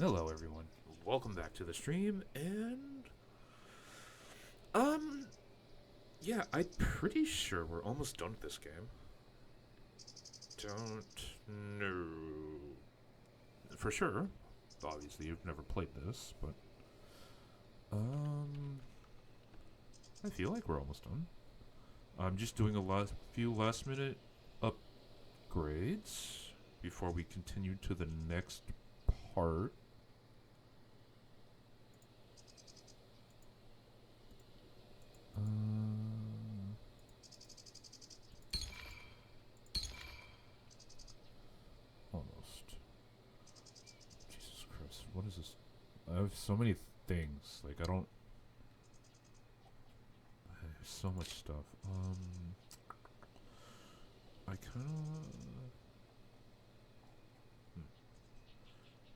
Hello, everyone. Welcome back to the stream, and um, yeah, I'm pretty sure we're almost done with this game. Don't know for sure. Obviously, you've never played this, but um, I feel like we're almost done. I'm just doing few last minute upgrades before we continue to the next part. Uh, Almost. Jesus Christ, what is this? I have so many things. Like, I don't. There's so much stuff. I kind of.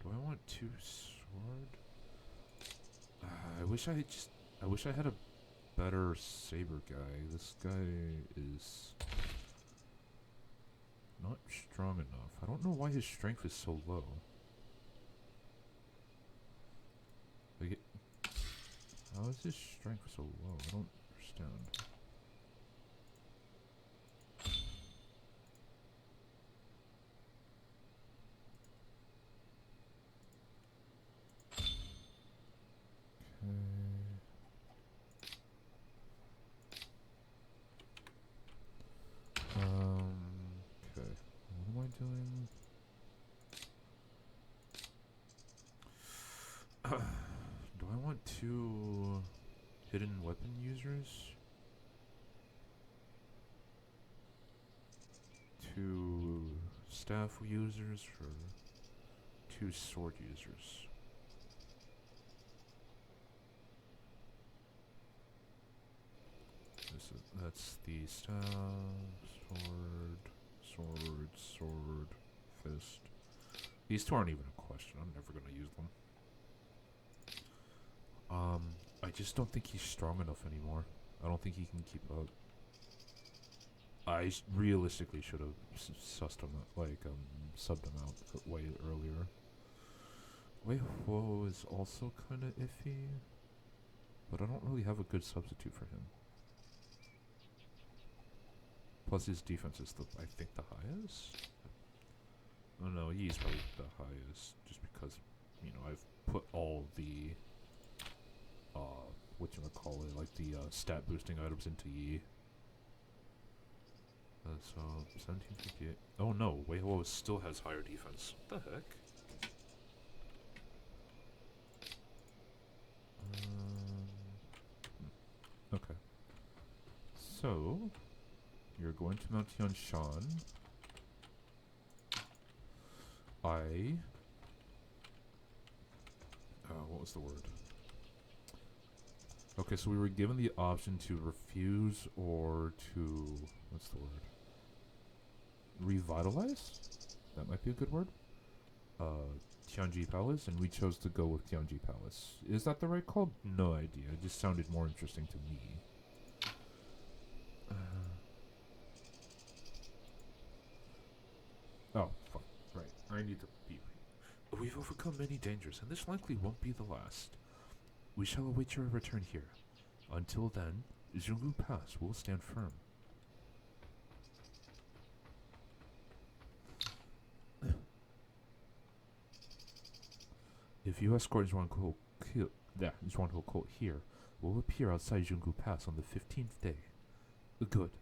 Do I want two sword? I wish I just. I wish I had a better saber guy. This guy is not strong enough. I don't know why his strength is so low. Like, how is his strength so low? I don't understand. Okay. Okay. What am I doing? Do I want two hidden weapon users? Two staff users or two sword users? That's the staff, sword, fist. These two aren't even a question. I'm never gonna use them. I just don't think he's strong enough anymore. I don't think he can keep up. Realistically should have sussed him out, subbed him out way earlier. Wei Huo is also kind of iffy, but I don't really have a good substitute for him. Plus, his defense is I think the highest. Oh no, he's probably the highest, just because I've put all the like the stat boosting items into Yi. So 1758. Oh no, Wei Huo still has higher defense. What the heck? Okay. So you're going to Mount Tianshan. What was the word? Okay, so we were given the option to refuse or to, what's the word? Revitalize? That might be a good word. Tianji Palace, and we chose to go with Tianji Palace. Is that the right call? No idea. It just sounded more interesting to me. Oh, fuck. Right. I need to be. We've overcome many dangers, and this likely won't be the last. We shall await your return here. Until then, Zhonggu Pass will stand firm. If you escort Zhuanghe Colt here, will appear outside Zhonggu Pass on the 15th day. Good.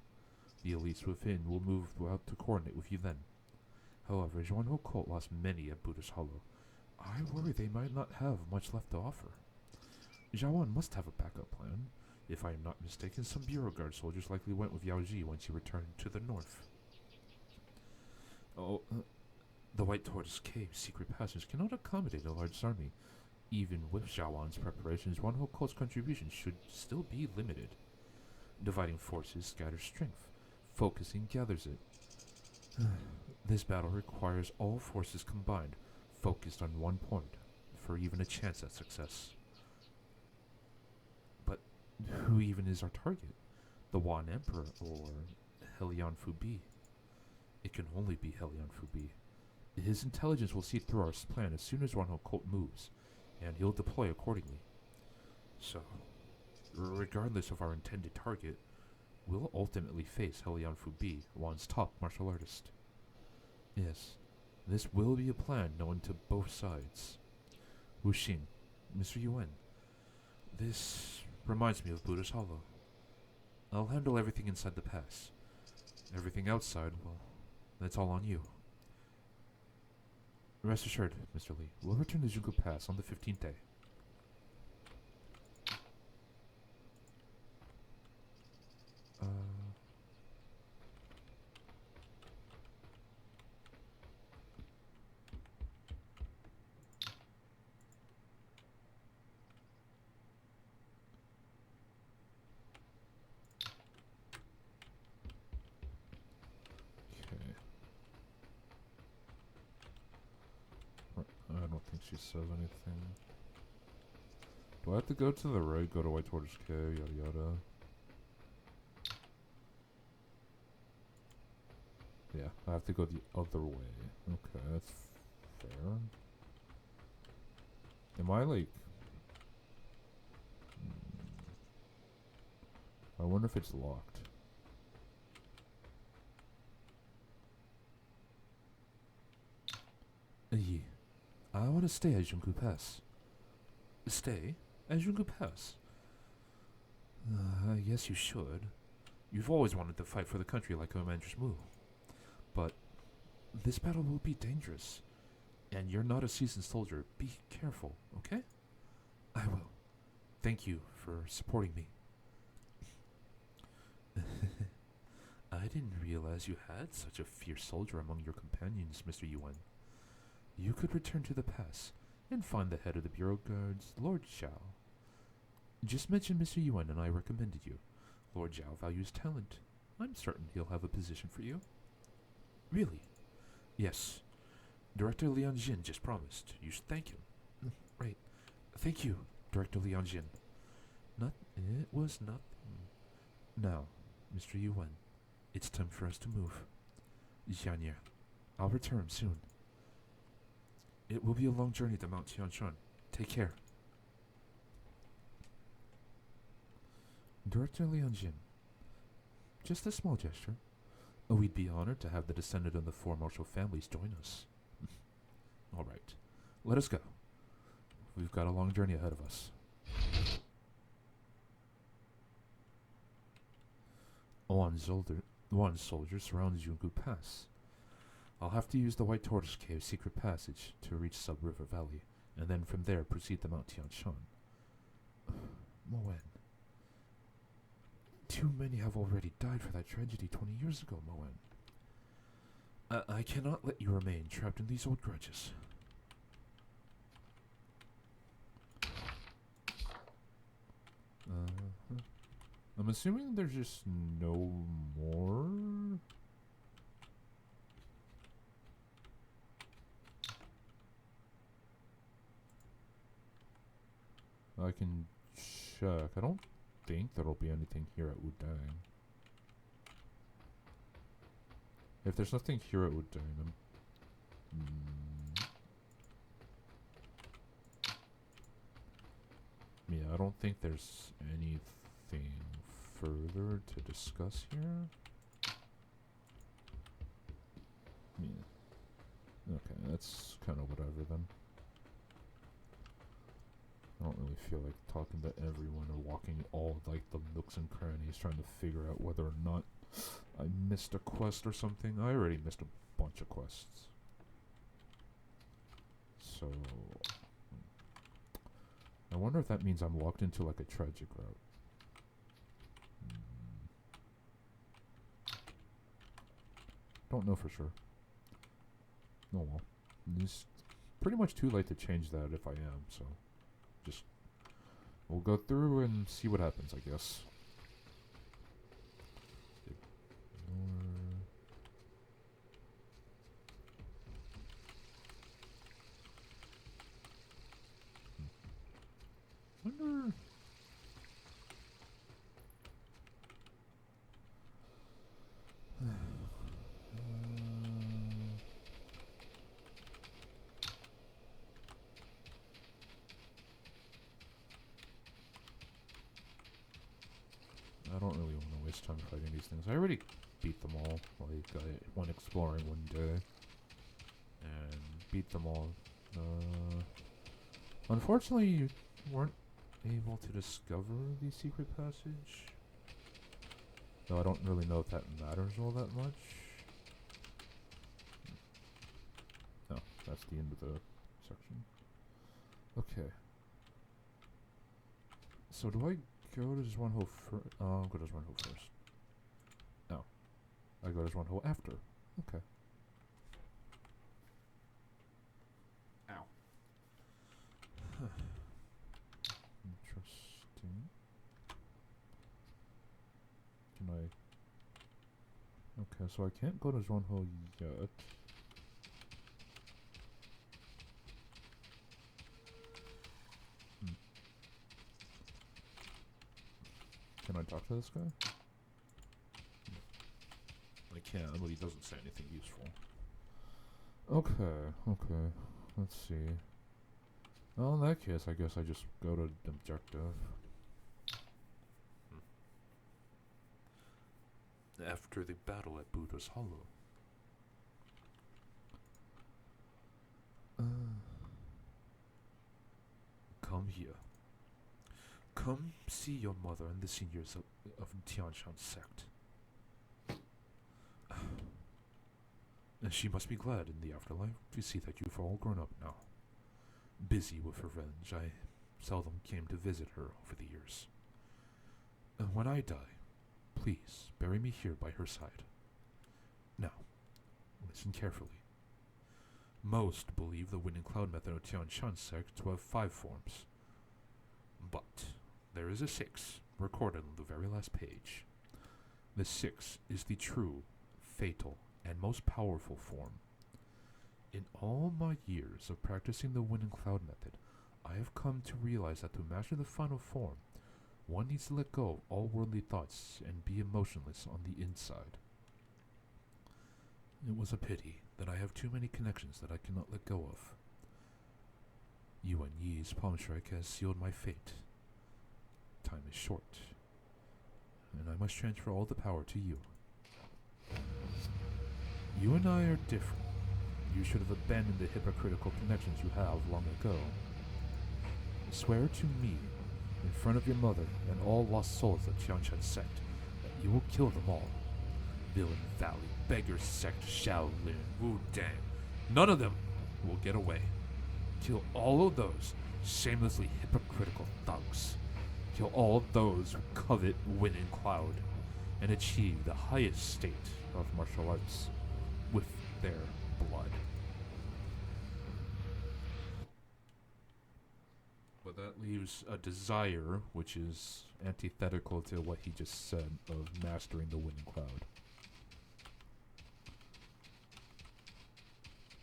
The elites within will move out to coordinate with you then. However, Zhuanghe Colt lost many at Buddhist Hollow. I worry they might not have much left to offer. Zhawan must have a backup plan. If I am not mistaken, some Bureau Guard soldiers likely went with Yao Ji once he returned to the north. The White Tortoise Cave's secret passage cannot accommodate a large army. Even with Zhawan's preparations, Zhuanghe Court's contribution should still be limited. Dividing forces scatters strength. Focusing gathers it. This battle requires all forces combined, focused on one point, for even a chance at success. But who even is our target? The Wan Emperor or Helion Fubi? It can only be Helion Fubi. His intelligence will see through our plan as soon as Ronho Colt moves, and he'll deploy accordingly. So, regardless of our intended target, we'll ultimately face Helion Fubi, Wan's top martial artist. Yes, this will be a plan known to both sides. Wu Xing, Mr. Yuan, this reminds me of Buddha's Hollow. I'll handle everything inside the pass. Everything outside, well, that's all on you. Rest assured, Mr. Lee, we'll return to Junko Pass on the 15th day. Uh... Okay. I don't think she says anything. Do I have to go to the right, go to White Tortoise Cave, yada yada? Yeah, I have to go the other way. Okay, that's fair. Am I like... I wonder if it's locked. I want to stay at Junku Pass. Stay at Junku Pass? I guess you should. You've always wanted to fight for the country like Commander's Mu. But this battle will be dangerous. And you're not a seasoned soldier. Be careful, okay? I will. Thank you for supporting me. I didn't realize you had such a fierce soldier among your companions, Mr. Yuan. You could return to the pass and find the head of the Bureau Guards, Lord Zhao. Just mention Mr. Yuan and I recommended you. Lord Zhao values talent. I'm certain he'll have a position for you. Really? Yes. Director Liang Jin just promised. You should thank him. Right. Thank you, Director Liang Jin. It was nothing. Now, Mr. Yuan, it's time for us to move. Xianye, I'll return soon. It will be a long journey to Mount Tianshan. Take care. Director Liang Jin. Just a small gesture. We'd be honored to have the descendant of the four martial families join us. Alright, let us go. We've got a long journey ahead of us. One soldier surrounds Junku Pass. I'll have to use the White Tortoise Cave secret passage to reach Sub River Valley, and then from there proceed to Mount Tianshan. Moen. Too many have already died for that tragedy 20 years ago, Moen. I cannot let you remain trapped in these old grudges. I'm assuming there's just no more? I can check. I don't think there'll be anything here at Wudang. If there's nothing here at Wudang, yeah, I don't think there's anything further to discuss here. Yeah. Okay, that's kind of whatever then. I don't really feel like talking to everyone or walking all like the nooks and crannies trying to figure out whether or not I missed a quest or something. I already missed a bunch of quests. So I wonder if that means I'm locked into like a tragic route. Don't know for sure. Oh well. It's pretty much too late to change that if I am, so just we'll go through and see what happens, I guess. Wonder. waste time fighting these things. I already beat them all. Like, I went exploring one day and beat them all. Unfortunately, you weren't able to discover the secret passage. Though I don't really know if that matters all that much. No, that's the end of the section. Okay. So do I go to Zhuanho first? I'll go to Zhuanho first. No. I go to Zhuanho after. Okay. Ow. Interesting. Can I... Okay, so I can't go to Zhuanho yet. Can I talk to this guy? I can, but he doesn't say anything useful. Okay. Let's see. Well, in that case, I guess I just go to the objective. After the battle at Buddha's Hollow. Come here. Come see your mother and the seniors of Tianshan sect. And she must be glad in the afterlife to see that you've all grown up now. Busy with revenge, I seldom came to visit her over the years. And when I die, please bury me here by her side. Now, listen carefully. Most believe the Wind and Cloud method of Tianshan sect to have 5 forms. But there is a 6, recorded on the very last page. The 6 is the true, fatal, and most powerful form. In all my years of practicing the Wind and Cloud method, I have come to realize that to master the final form, one needs to let go of all worldly thoughts and be emotionless on the inside. It was a pity that I have too many connections that I cannot let go of. Yuan Yi's palm strike has sealed my fate. Time is short, and I must transfer all the power to you. You and I are different. You should have abandoned the hypocritical connections you have long ago. Swear to me, in front of your mother and all lost souls of Tianshan sect, that you will kill them all. Villain Valley, Beggar Sect, Shaolin, Wu-Dang. None of them will get away. Kill all of those shamelessly hypocritical thugs. Kill all of those who covet Wind and Cloud, and achieve the highest state of martial arts with their blood. But that leaves a desire, which is antithetical to what he just said of mastering the Wind and Cloud.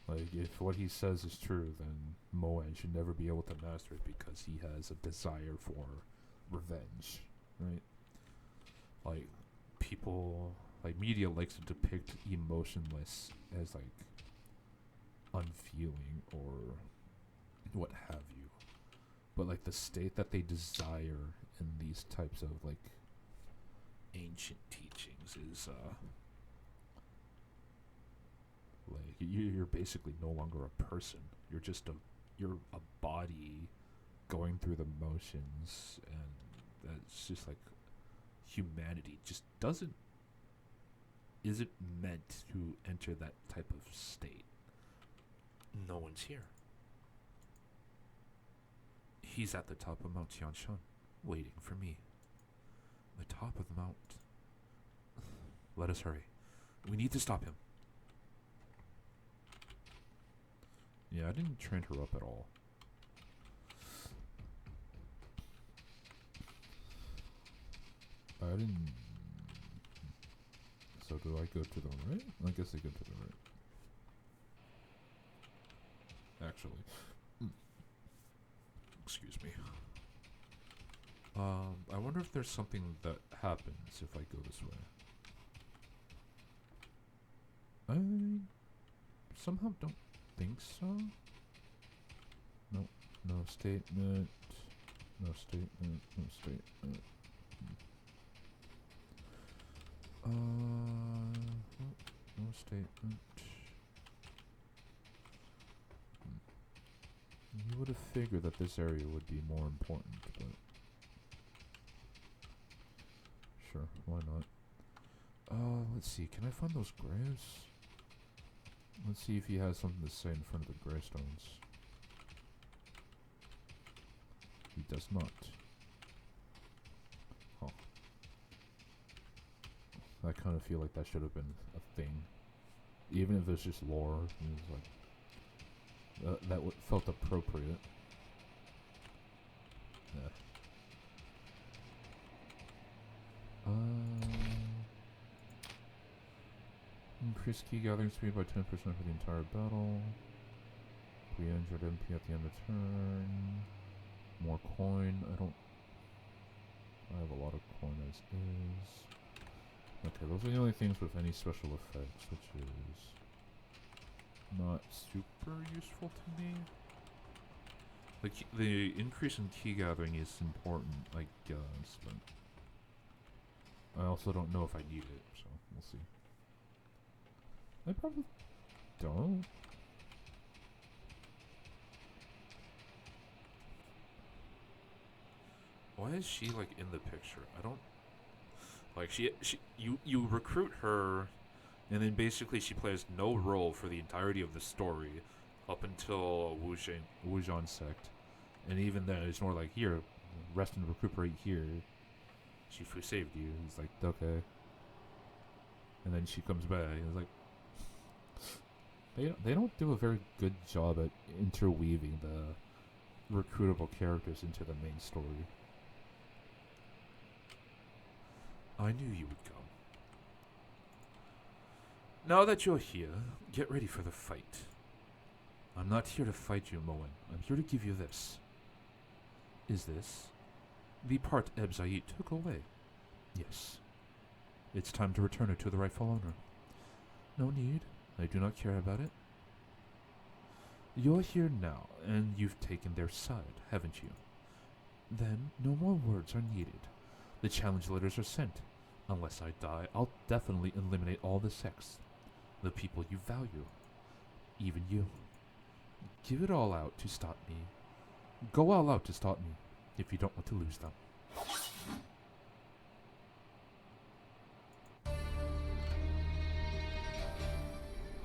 Like, if what he says is true, then Moan should never be able to master it because he has a desire for revenge, right? Like, people, like, media likes to depict emotionless as, like, unfeeling or what have you. But, like, the state that they desire in these types of, like, ancient teachings is, like, you're basically no longer a person. You're just you're a body going through the motions, and that's just like humanity just isn't meant to enter that type of state. No one's here. He's at the top of Mount Tianshan, waiting for me. The top of the mount. Let us hurry. We need to stop him. Yeah, I didn't train her up at all. I didn't... So do I go to the right? I guess I go to the right. Actually. Excuse me. I wonder if there's something that happens if I go this way. I somehow don't think so. No statement. No statement. No statement. No statement. You would have figured that this area would be more important, but sure, why not? Let's see. Can I find those graves? Let's see if he has something to say in front of the gravestones. He does not. Huh. I kind of feel like that should have been a thing. Even if it's just lore, it's like that felt appropriate. Yeah. Increase key gathering speed by 10% for the entire battle. We injured MP at the end of turn. More coin. I have a lot of coin as is. Okay, those are the only things with any special effects, which is not super useful to me. The increase in key gathering is important, I guess, but I also don't know if I need it, so we'll see. I probably don't. Why is she like in the picture? I don't like you recruit her, and then basically she plays no role for the entirety of the story up until Wujian sect. And even then it's more like, here, rest and recuperate here. Shifu saved you. He's like, okay. And then she comes back and it's like they don't do a very good job at interweaving the recruitable characters into the main story. I knew you would come. Now that you're here, get ready for the fight. I'm not here to fight you, Moen. I'm here to give you this. Is this the part Ebzait took away? Yes. It's time to return it to the rightful owner. No need. I do not care about it. You're here now, and you've taken their side, haven't you? Then no more words are needed. The challenge letters are sent. Unless I die, I'll definitely eliminate all the sects. The people you value. Even you. Give it all out to stop me. Go all out to stop me, if you don't want to lose them.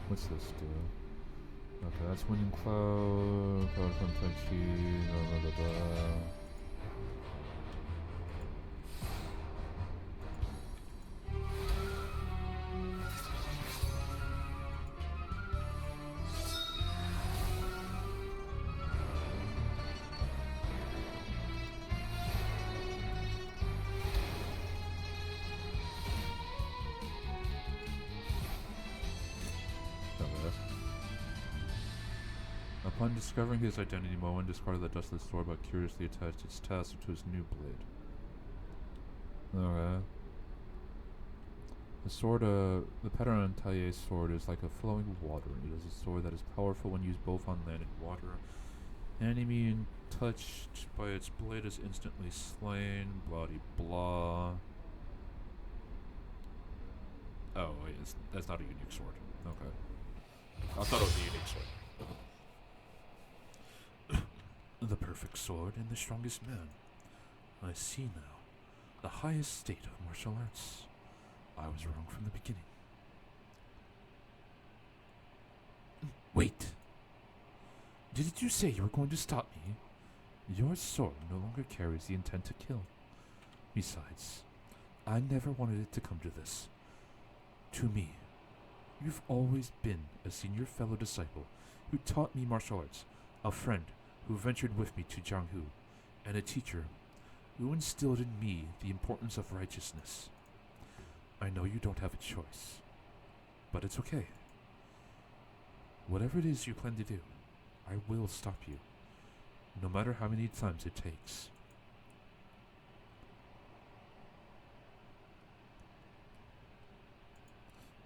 What's this do? Okay, that's Winning Cloud, Cloud from Tai Chi, blah blah blah blah. Upon discovering his identity, Moen discarded the dustless sword but curiously attached its tassel to his new blade. Alright. The sword, the pattern on Taiye's sword is like a flowing water. It is a sword that is powerful when used both on land and water. Enemy touched by its blade is instantly slain. Blah de blah. Oh, wait, that's not a unique sword. Okay. I thought it was a unique sword. The perfect sword and the strongest man. I see now. The highest state of martial arts. I was wrong from the beginning. Wait. Did you say you were going to stop me? Your sword no longer carries the intent to kill. Besides, I never wanted it to come to this. To me, you've always been a senior fellow disciple who taught me martial arts, a friend who ventured with me to Jianghu, and a teacher who instilled in me the importance of righteousness. I know you don't have a choice, but it's okay. Whatever it is you plan to do, I will stop you, no matter how many times it takes.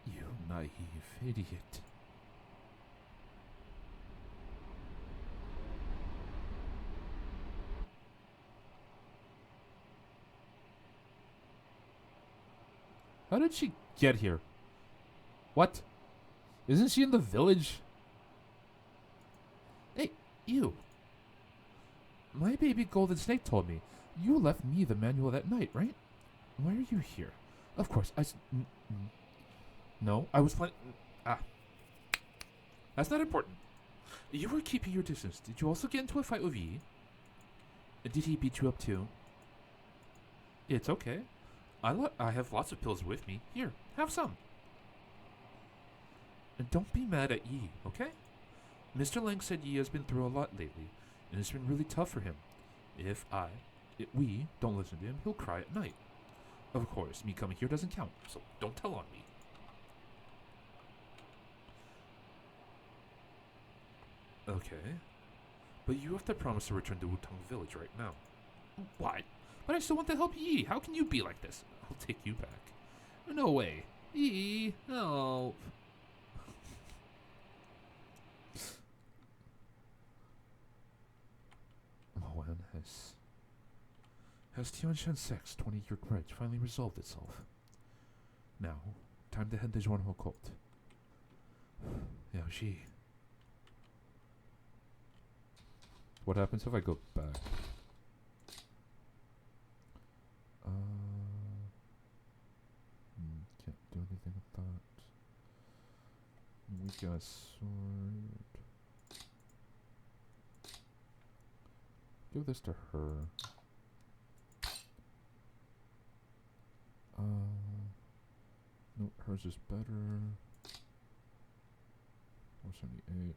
You naive idiot. How did she Get here. What? Isn't she in the village? Hey, you. My baby golden snake told me you left me the manual that night, right? Why are you here? Of course, no, I was planning. Ah, that's not important. You were keeping your distance. Did you also get into a fight with Yi? Did he beat you up too? It's okay. I have lots of pills with me. Here, have some. And don't be mad at Yi, okay? Mr. Lang said Yi has been through a lot lately, and it's been really tough for him. If we don't listen to him, he'll cry at night. Of course, me coming here doesn't count, so don't tell on me. Okay. But you have to promise to return to Wutong Village right now. What? But I still want to help Yi. How can you be like this? I'll take you back. No way. Yi, help. Moan has Tianshan Sec's 20-year grudge finally resolved itself? Now, time to head to Zhuanhou Court. Yao Xi. What happens if I go back? Can't do anything with that. We got a sword. Give this to her. Nope, hers is better. 478.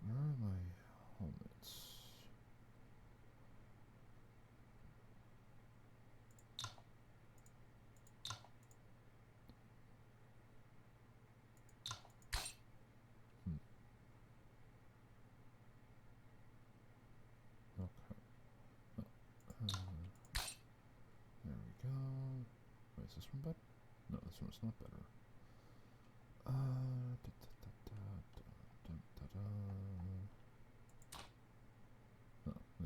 Where are my helmets? Okay. There we go. Wait, is this one better? No, this one's not better.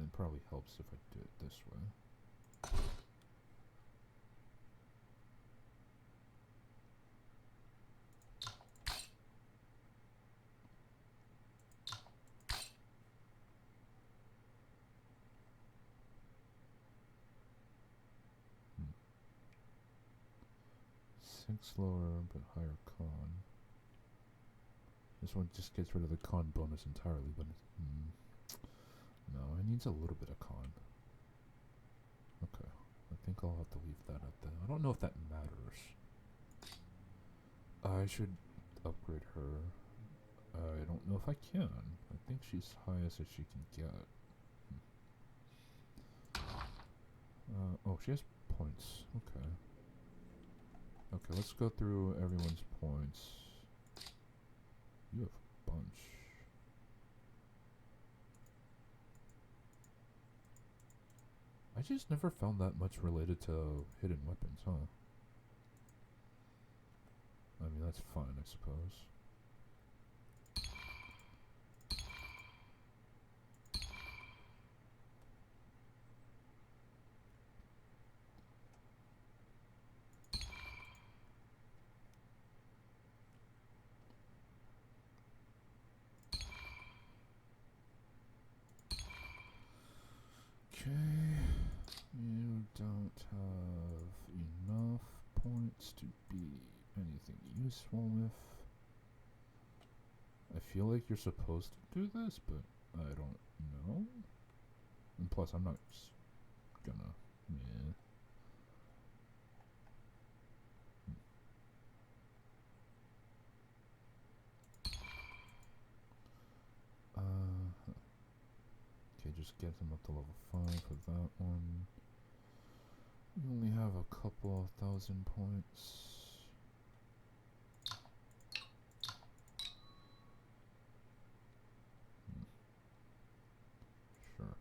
It probably helps if I do it this way. 6 lower but higher con. This one just gets rid of the con bonus entirely, but no, it needs a little bit of con. Okay, I think I'll have to leave that at that. I don't know if that matters. I should upgrade her. I don't know if I can. I think she's highest as she can get. Oh, she has points. Okay. Okay, let's go through everyone's points. You have a bunch. I just never found that much related to hidden weapons, huh? I mean, that's fine, I suppose. Okay, you don't have enough points to be anything useful with. I feel like you're supposed to do this, but I don't know. And plus, I'm not gonna. Yeah. just get him up to level 5 for that one. We only have a couple of thousand points. Sure.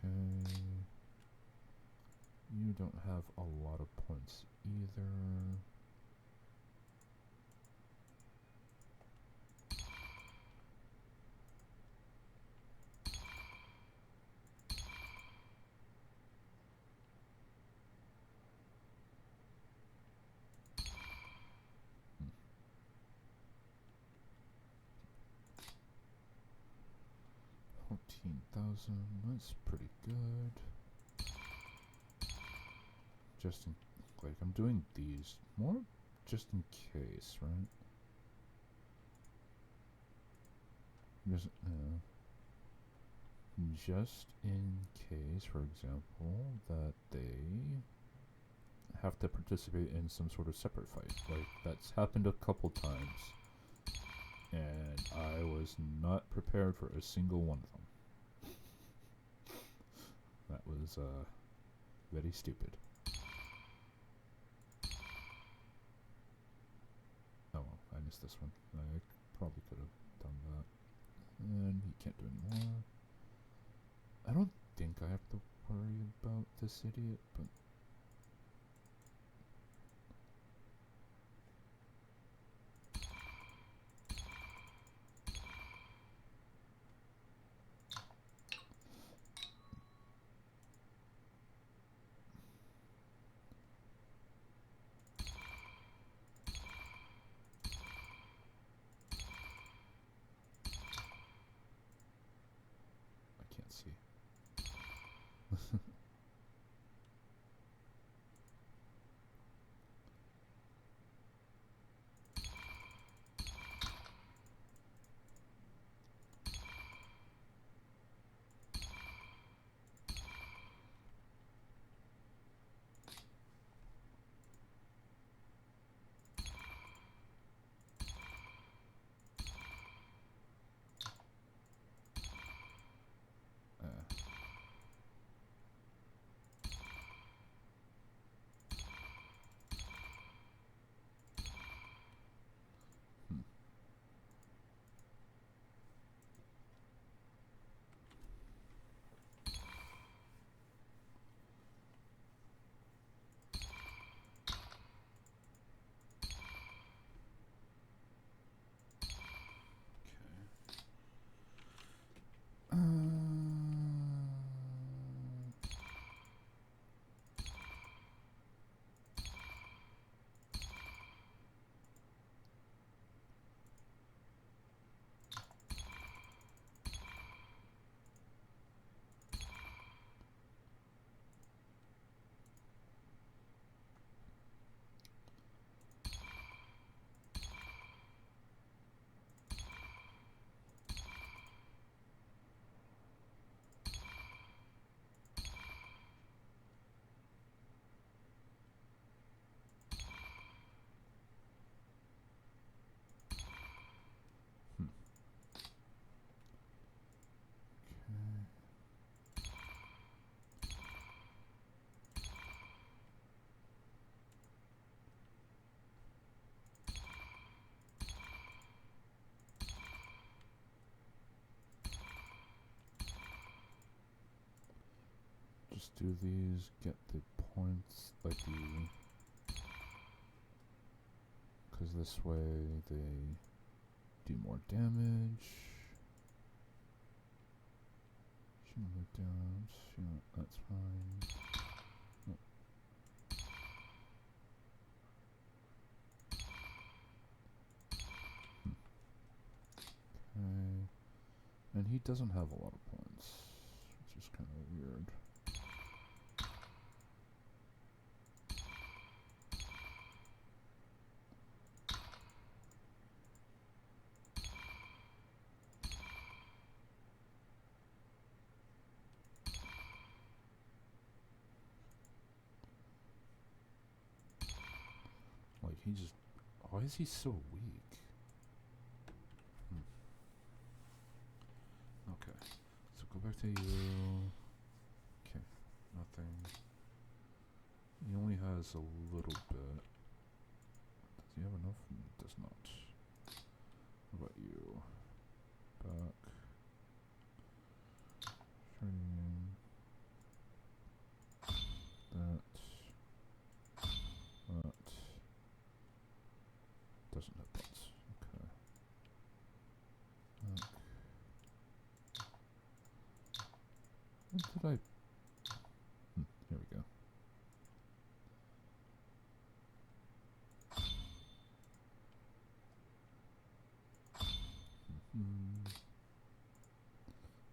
Okay. You don't have a lot of points either. Hmm. 14,000, that's pretty good. Just in, like, I'm doing these more just in case, right? Just in case, for example, that they have to participate in some sort of separate fight. Like, that's happened a couple times, and I was not prepared for a single one of them. That was, very stupid. Oh well, I missed this one. I probably could have done that. And he can't do any more. I don't think I have to worry about this idiot, but... I can't see. Hmm. Hmm. Just do these, get the points, like the... Because this way they do more damage. Shouldn't move down, yeah, that's fine. Oh. Okay. And he doesn't have a lot of points, which is kind of weird. he just... Why is he so weak? Okay. So go back to you. Okay. Nothing. He only has a little bit. Does he have enough? He does not. What about you? Back. Training. That. Doesn't have that. Okay. What did I... here we go.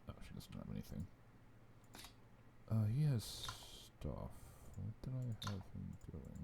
Oh, she doesn't have anything. He has stuff. What did I have him doing?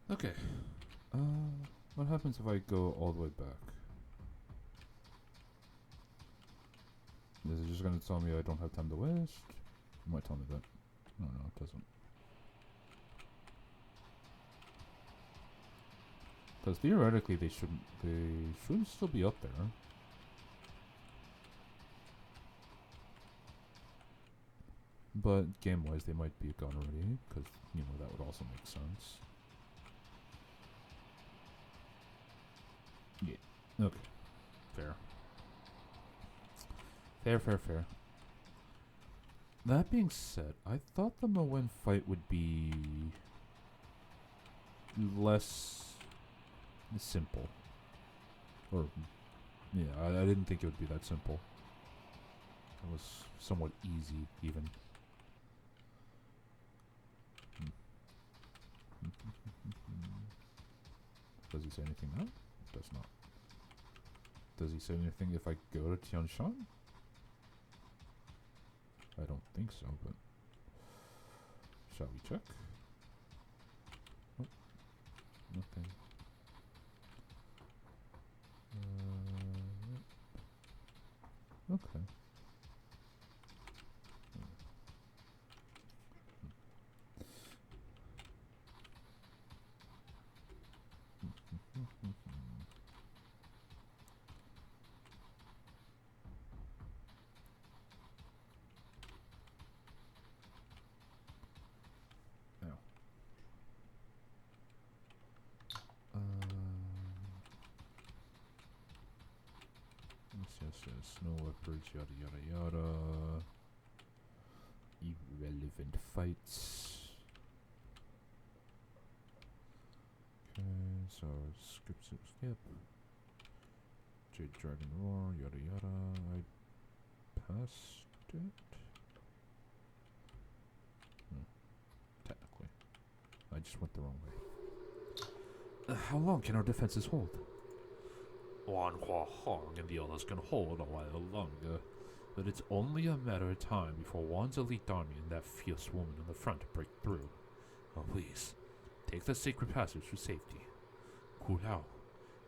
Okay. What happens if I go all the way back? Is it just gonna tell me I don't have time to waste? It might tell me that. No, it doesn't. Because theoretically they should still be up there. But game-wise they might be gone already, because, you know, that would also make sense. Yeah. Okay. Fair. Fair. That being said, I thought the Moen fight would be less simple. Or, yeah, I didn't think it would be that simple. It was somewhat easy, even. Does he say anything now? Does not. Does he say anything if I go to Tianshan? I don't think so, but... Shall we check? Oh, nothing. Okay. Yes. No leopards, yada. Irrelevant fights. Okay, so skip. Jade Dragon Roar, yada. I passed it? Technically. I just went the wrong way. How long can our defenses hold? Wan Hua Hong and the others can hold a while longer, but it's only a matter of time before Wan's elite army and that fierce woman in the front break through. Oh, please, take the sacred passage for safety. Hu Lao,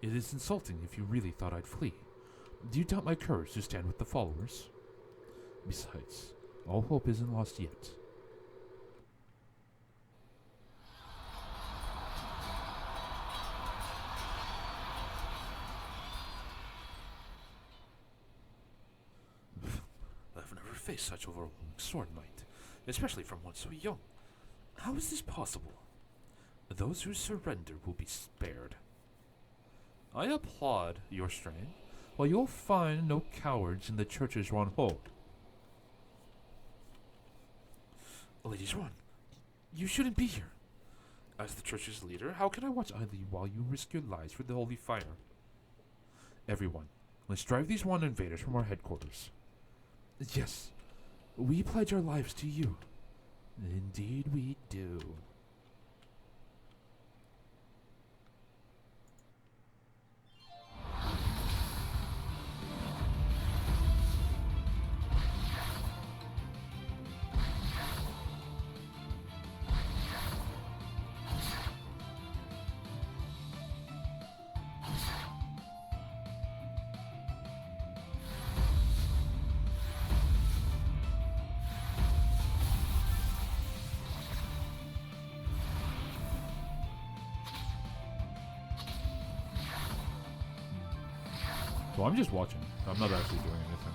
it is insulting if you really thought I'd flee. Do you doubt my courage to stand with the followers? Besides, all hope isn't lost yet. Face such overwhelming sword might, especially from one so young. How is this possible? Those who surrender will be spared. I applaud your strength, while you'll find no cowards in the church's Ron Ho. Lady Swan, you shouldn't be here. As the church's leader, how can I watch idly while you risk your lives for the holy fire? Everyone, let's drive these Wand invaders from our headquarters. Yes, we pledge our lives to you. Indeed we do. Well, I'm just watching. I'm not actually doing anything.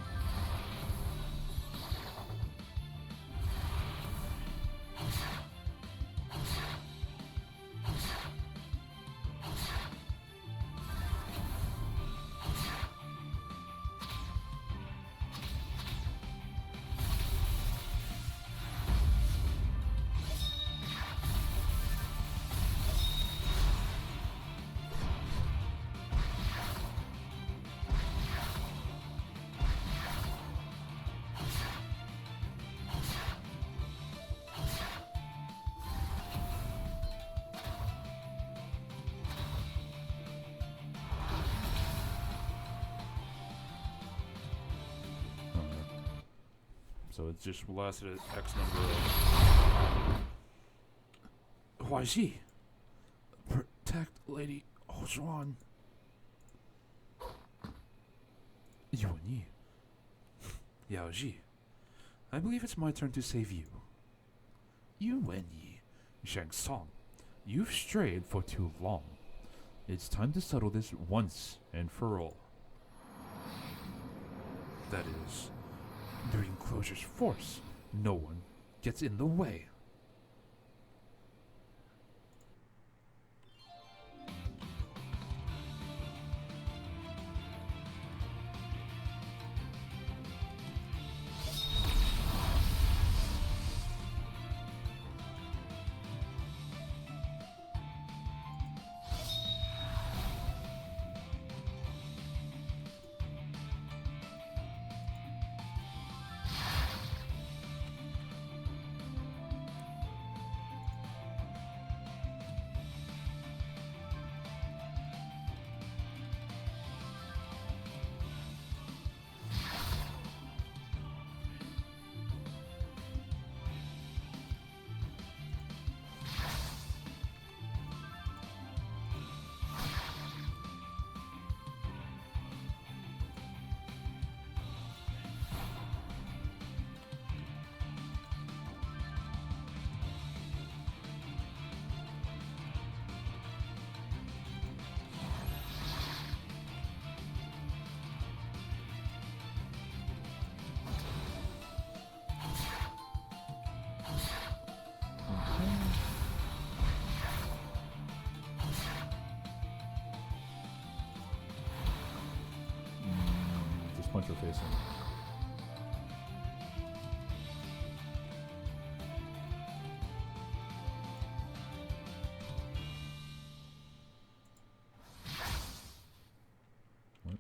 So it just lasted X number of... Why she? Protect Lady Ojuan. Yuan Yi. Yao Ji. I believe it's my turn to save you. Yuan Yi. Shang Tsung. You've strayed for too long. It's time to settle this once and for all. That is... the enclosure's force. No one gets in the way. Just punch her face in. What?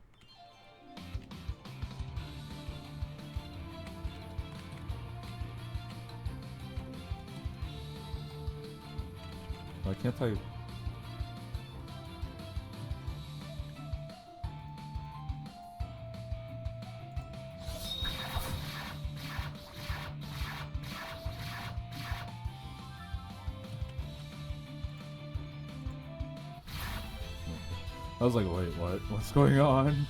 Why can't I... I was like, wait, what? What's going on?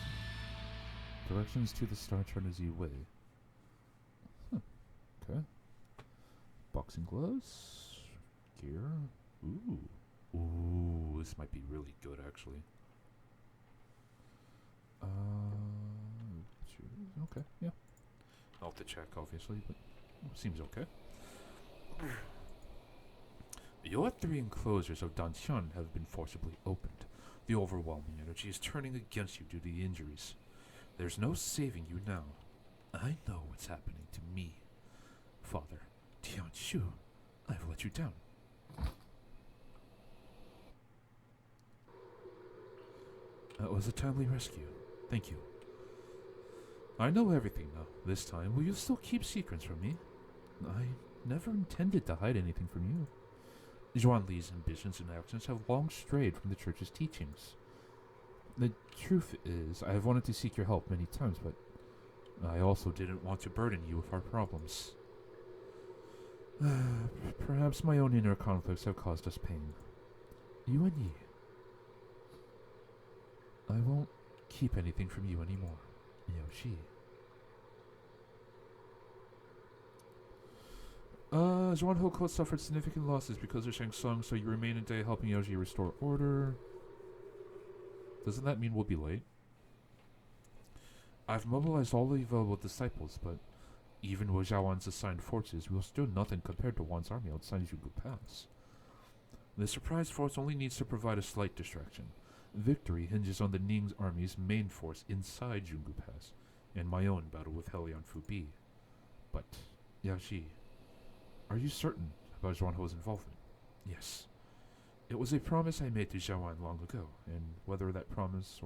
Directions to the Star Trinity Way. Huh. Okay. Boxing gloves. Gear. Ooh. Ooh, this might be really good, actually. Okay, yeah. I'll have to check, obviously, but seems okay. Your 3 enclosures of Dantian have been forcibly opened. The overwhelming energy is turning against you due to the injuries. There's no saving you now. I know what's happening to me. Father, Tianshu, I have let you down. That was a timely rescue. Thank you. I know everything now. This time, will you still keep secrets from me? I never intended to hide anything from you. Zhuan Li's ambitions and actions have long strayed from the church's teachings. The truth is, I have wanted to seek your help many times, but I also didn't want to burden you with our problems. Perhaps my own inner conflicts have caused us pain. You and Yi. I won't keep anything from you anymore, Yaoshi. Zhuan Hoko suffered significant losses because of Shang Tsung, so you remain a day helping Yaoshi restore order. Doesn't that mean we'll be late? I've mobilized all the available disciples, but even with Zhao Wan's assigned forces, we'll still nothing compared to Wan's army outside Zhugu Pass. The surprise force only needs to provide a slight distraction. Victory hinges on the Ning's army's main force inside Zhugu Pass, and my own battle with Helion Fubi. But, Yaoshi, are you certain about Zhuan Ho's involvement? Yes. It was a promise I made to Zhao Wan long ago, and whether for that promise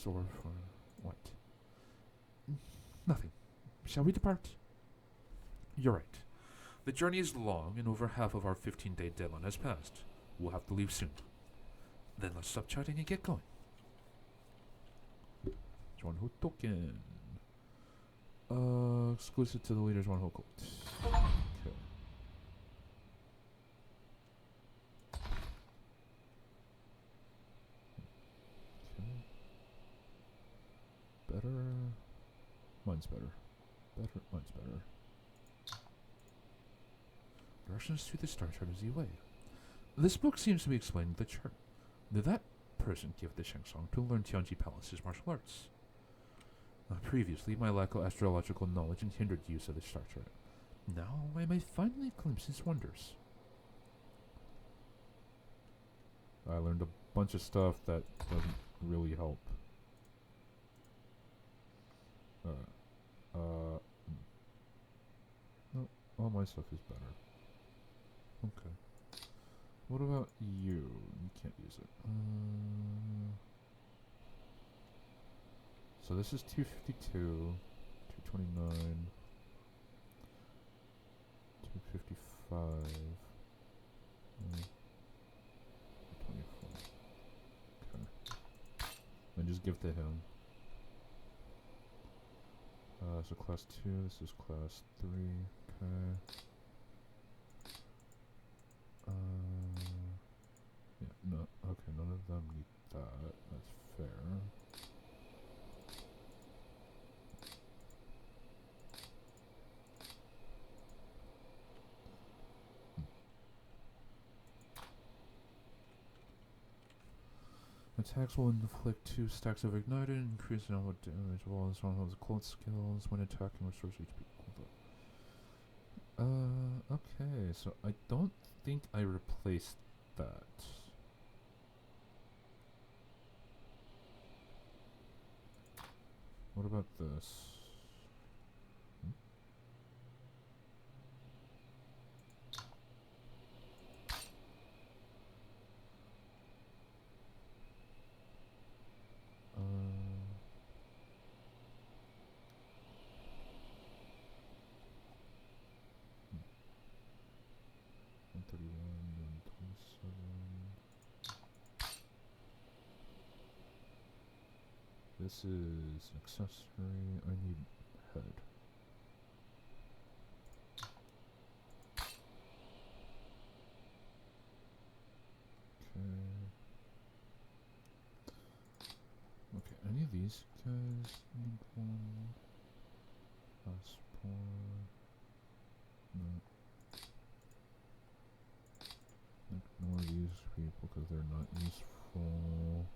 or for what? Nothing. Shall we depart? You're right. The journey is long, and over half of our 15-day deadline has passed. We'll have to leave soon. Then let's stop chatting and get going. Zhuan Ho token. Exclusive to the leader's Zhuan Ho cult. Okay. Better. Mine's better. Mine's better. Directions to the Star Charter's way. This book seems to be explaining the chart. Did that person give the Shang Tsung to learn Tianji Palace's martial arts? Previously, my lack of astrological knowledge hindered use of the Star Chart. Now I may finally glimpse its wonders. I learned a bunch of stuff that doesn't really help. No, all my stuff is better. Okay. What about you? You can't use it. So this is 252, 229, 255, 224. Okay. And just give to him. So class 2, this is class 3, okay. Yeah, no, okay, none of them need that, that's fair. Attacks will inflict 2 stacks of ignited, increase the number of damage while this one has close skills when attacking restores HP. Okay, so I don't think I replaced that. What about this? This is an accessory. I need head. Okay, any of these guys need one? Passport. No. Ignore these people because they're not useful.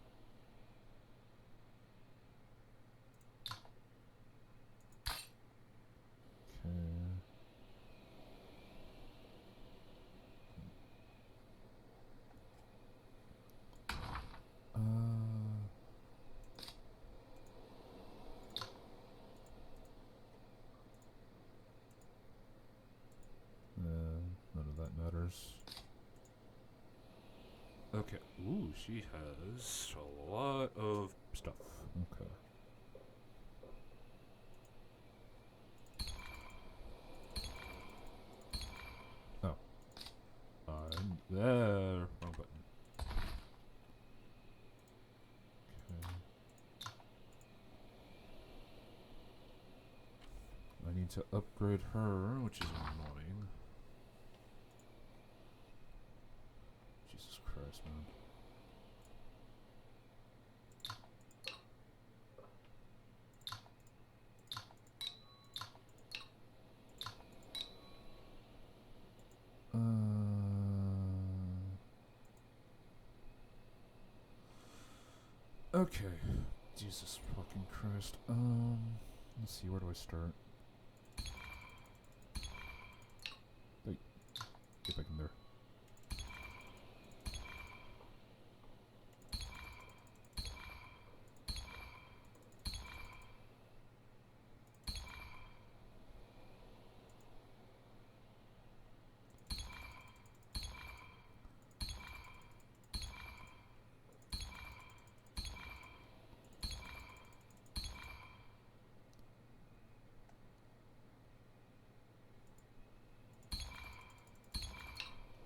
she has a lot of stuff. Okay. Oh. There. Wrong button. Okay. I need to upgrade her, which is annoying. Jesus Christ, man. Okay. Jesus fucking Christ. Let's see, where do I start? Hey, get back in there.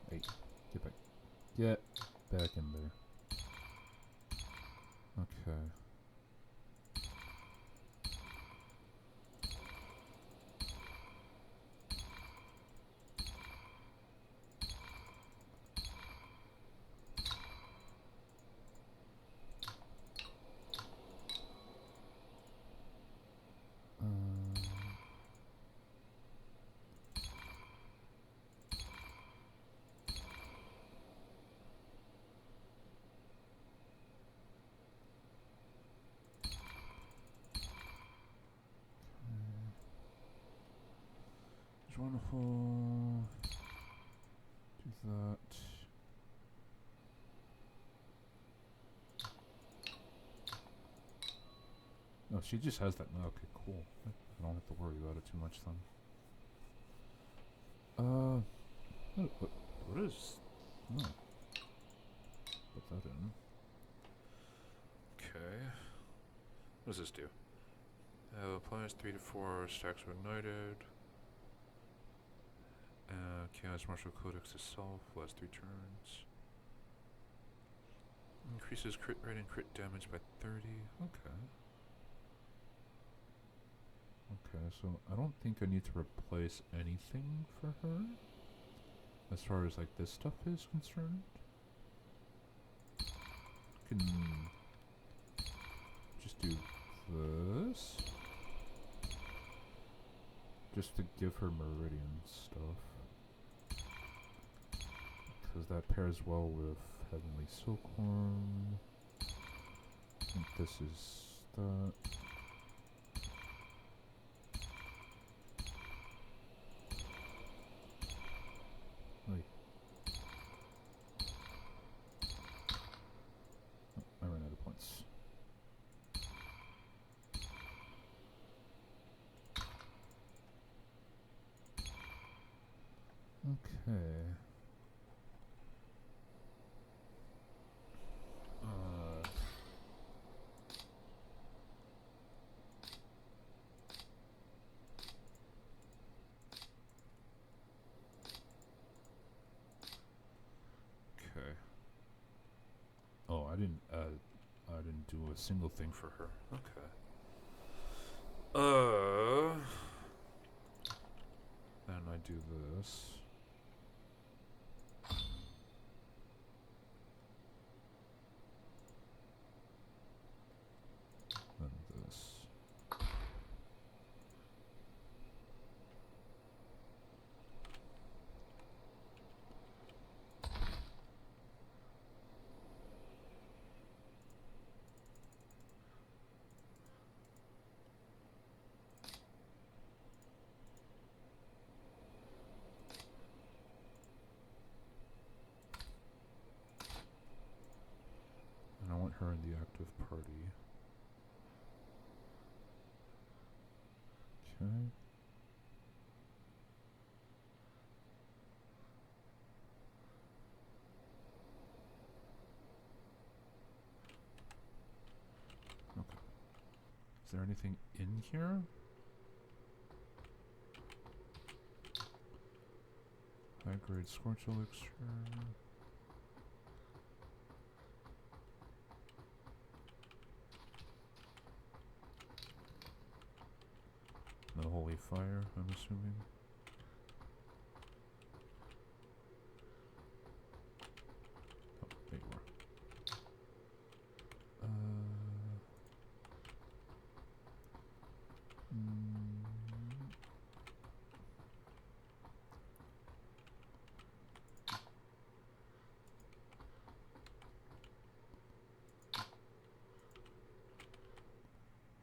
Hey, get back. Get back in there. Okay. Just one hole. Do that. Oh, she just has that now. Okay, cool. I don't have to worry about it too much then. What is? Oh. Put that in. Okay. What does this do? Applies 3 to 4 stacks are ignited. Chaos Martial Codex itself lasts 3 turns. Increases crit rate and crit damage by 30. Okay. Okay, so I don't think I need to replace anything for her as far as like this stuff is concerned. I can just do this just to give her Meridian stuff, because that pairs well with Heavenly Silkworm. I think this is that. Wait. Oh, I ran out of points. Okay. Okay. Oh, I didn't do a single thing for her. Okay. Then I do this. Then this. And I want her in the active party. Okay. Is there anything in here? High grade scorch elixir. The holy fire, I'm assuming. Oh, there you are.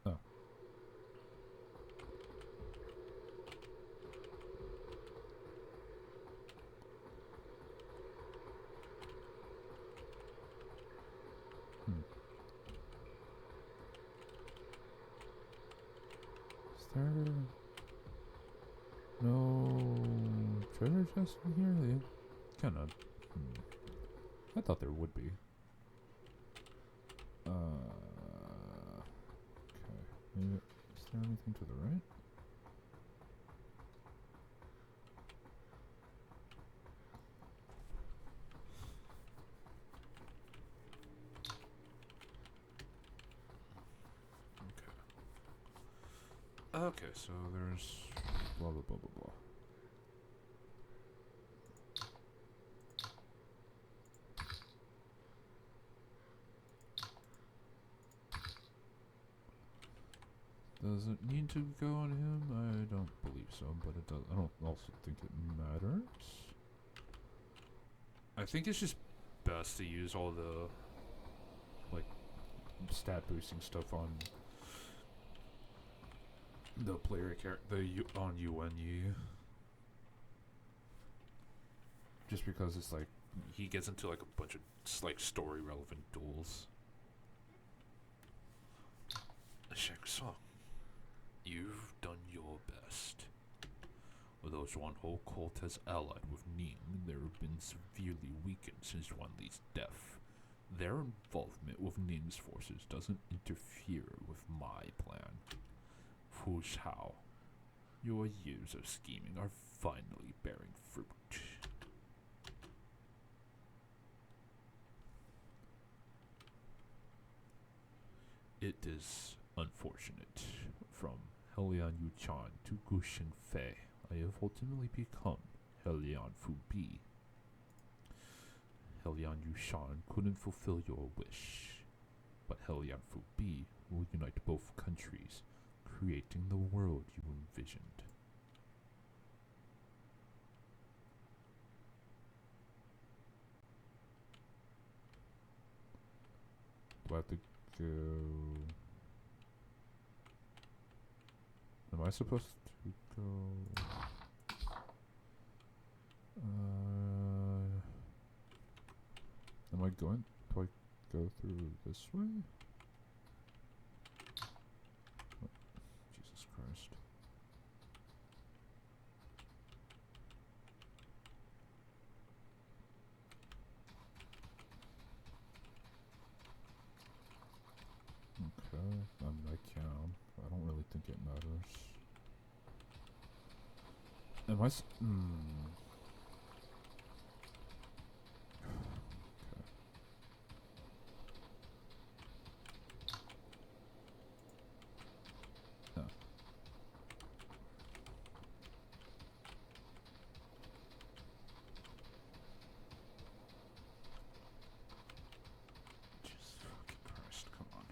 Oh. Is there no treasure chest in here? They kind of. I thought there would be. Okay. Maybe, is there anything to the right? Okay, so there's blah blah blah blah blah. Does it need to go on him? I don't believe so, but it does. I don't also think it matters. I think it's just best to use all the like stat boosting stuff on the player on UNU. Just because it's like he gets into like a bunch of like story relevant duels. Shang-Tsung, you've done your best. Although Zhuan-Ho cult has allied with Ning, they have been severely weakened since Yuan Li's death. Their involvement with Ning's forces doesn't interfere with my plan. Fu Shao, your years of scheming are finally bearing fruit. It is unfortunate. From Helian Yuchan to Gushin Fei, I have ultimately become Helian Fu Bi. Helian Yushan couldn't fulfill your wish, but Helian Fu Bi will unite both countries, creating the world you envisioned. Do I have to go? Am I supposed to go? Am I going? Do I go through this way? Oh, Jesus Christ. Okay, I mean I can. I don't really think it matters. Am I No. Jesus fucking Christ, come on.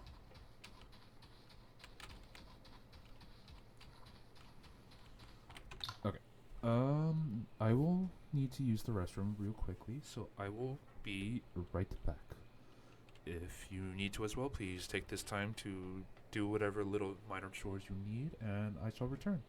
Okay. I will need to use the restroom real quickly, so I will be right back. If you need to as well, please take this time to do whatever little minor chores you need, and I shall return.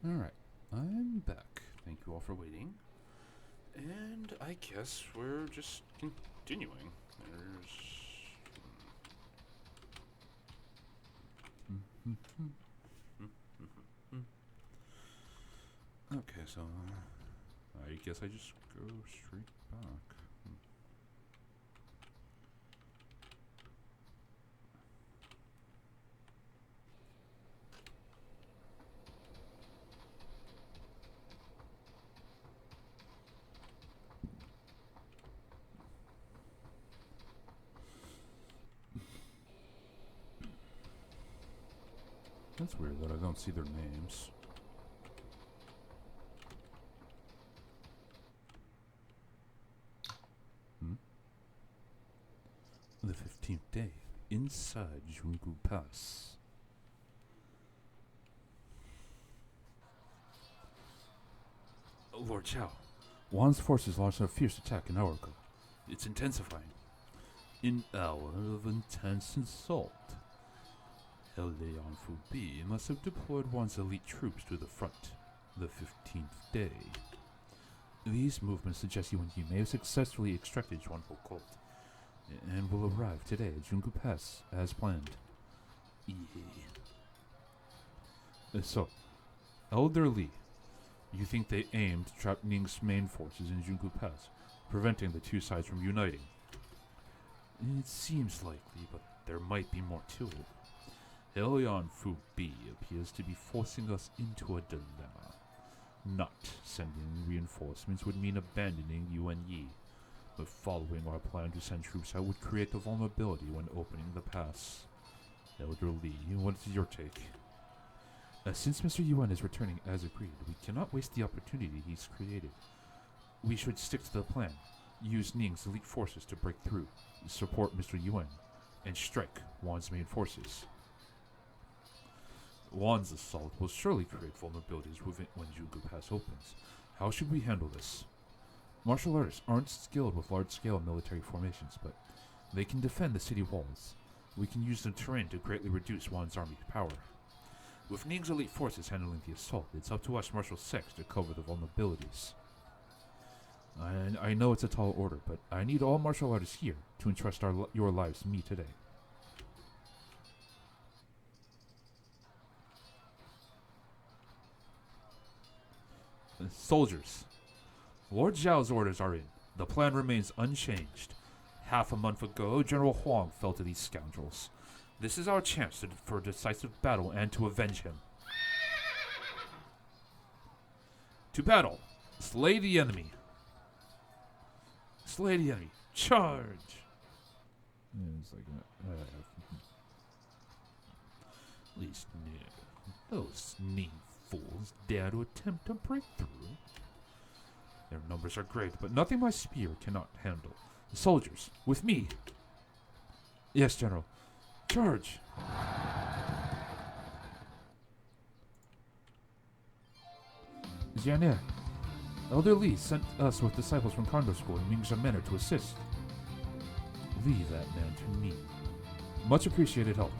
Alright, I'm back. Thank you all for waiting. And I guess we're just continuing. Okay, so I guess I just go straight back. That's weird that I don't see their names. The 15th day, inside Jungu Pass. Lord Chao, Wan's forces launched a fierce attack an hour ago. It's intensifying. An hour of intense assault. Leon Fubi must have deployed Wan's elite troops to the front. The 15th day. These movements suggest you may have successfully extracted Zhuanpo Cult, and will arrive today at Jungu Pass as planned. So, Elder Li, you think they aimed to trap Ning's main forces in Jungu Pass, preventing the two sides from uniting? It seems likely, but there might be more to it. Elion Fubi appears to be forcing us into a dilemma. Not sending reinforcements would mean abandoning Yuan Yi, but following our plan to send troops out would create a vulnerability when opening the pass. Elder Li, what is your take? Since Mr. Yuan is returning as agreed, we cannot waste the opportunity he's created. We should stick to the plan, use Ning's elite forces to break through, support Mr. Yuan, and strike Wan's main forces. Wan's assault will surely create vulnerabilities when Jungu Pass opens. How should we handle this? Martial artists aren't skilled with large-scale military formations, but they can defend the city walls. We can use the terrain to greatly reduce Wan's army's power. With Ning's elite forces handling the assault, it's up to us martial sects to cover the vulnerabilities. I know it's a tall order, but I need all martial artists here to entrust your lives to me today. Soldiers, Lord Zhao's orders are in. The plan remains unchanged. Half a month ago, General Huang fell to these scoundrels. This is our chance for a decisive battle and to avenge him. To battle! Slay the enemy! Slay the enemy! Charge! It's like these those Ning fools dare to attempt a breakthrough. Their numbers are great, but nothing my spear cannot handle. The soldiers, with me! Yes, General. Charge! Jian'er, Elder Li sent us with disciples from Kondo School in Mingzhen Manor to assist. Leave that man to me. Much appreciated help.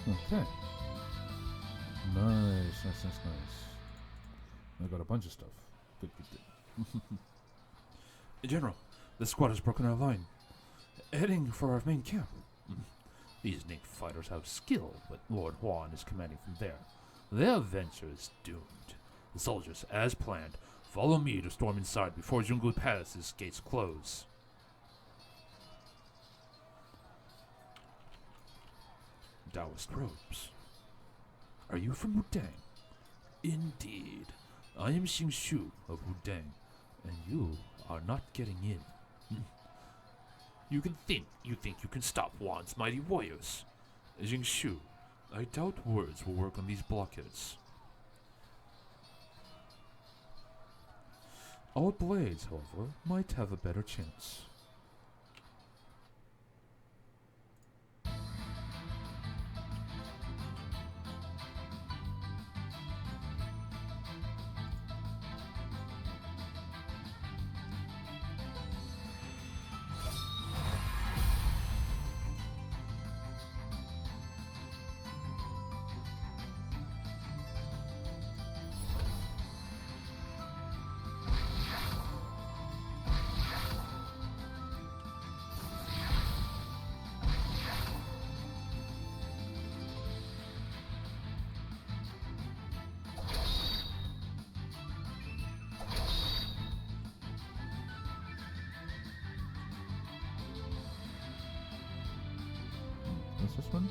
Okay. Nice, nice, nice, nice. I got a bunch of stuff. Good, good, good. General, the squad has broken our line, heading for our main camp. These Ning fighters have skill, but Lord Huan is commanding from there. Their venture is doomed. The soldiers, as planned, follow me to storm inside before Jungle Palace's gates close. Taoist robes. Are you from Wudang? Indeed. I am Xing Shu of Wudang, and you are not getting in. You think you can stop Wan's mighty warriors. Xing Shu, I doubt words will work on these blockheads. Our blades, however, might have a better chance. What's this one?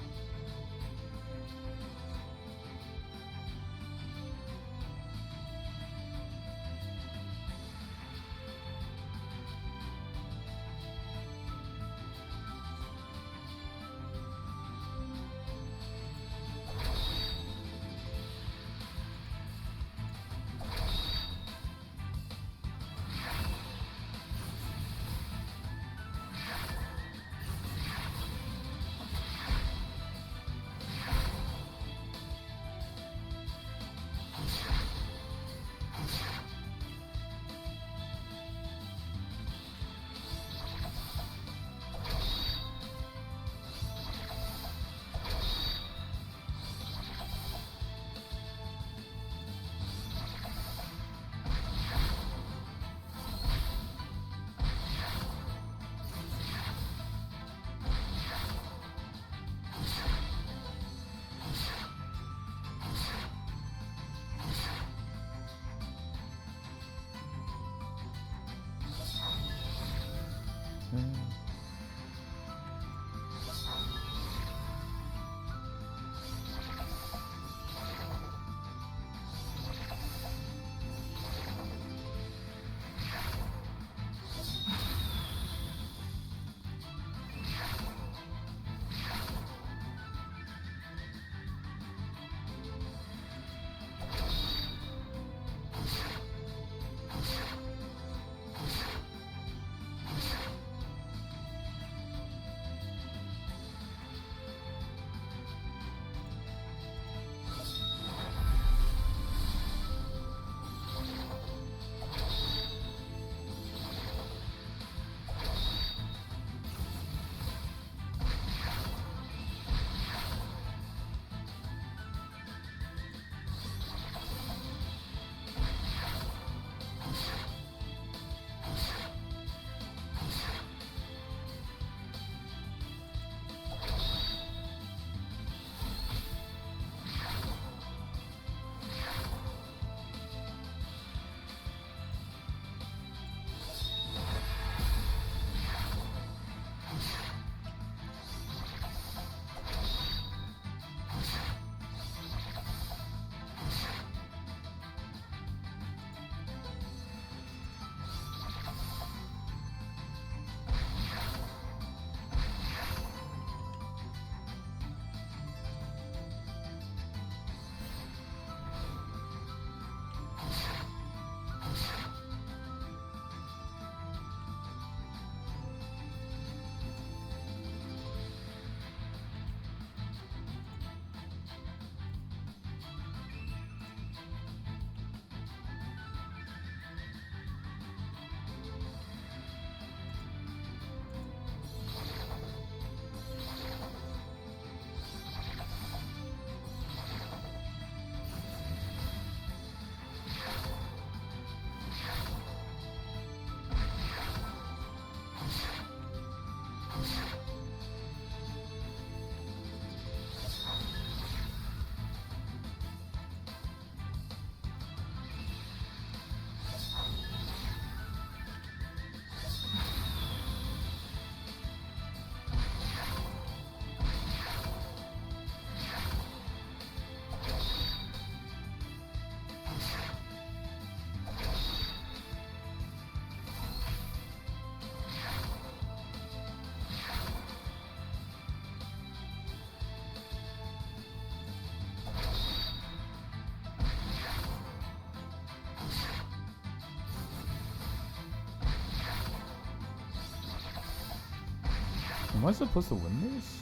Am I supposed to win this?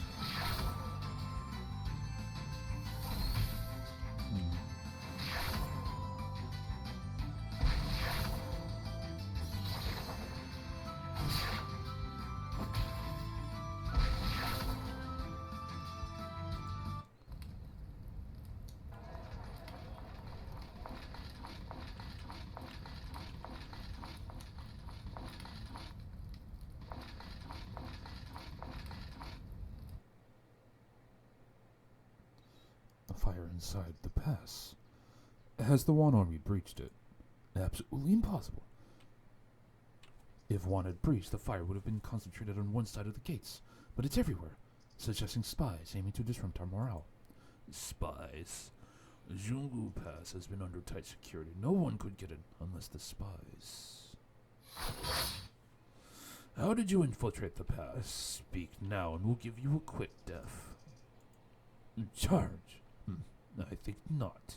Hmm. A fire inside the pass. Has the Wan army breached it? Absolutely impossible. If Wan had breached, the fire would have been concentrated on one side of the gates, but it's everywhere, suggesting spies aiming to disrupt our morale. Spies? Zhonggu Pass has been under tight security. No one could get in unless the spies. How did you infiltrate the pass? Speak now and we'll give you a quick death. Charge? I think not.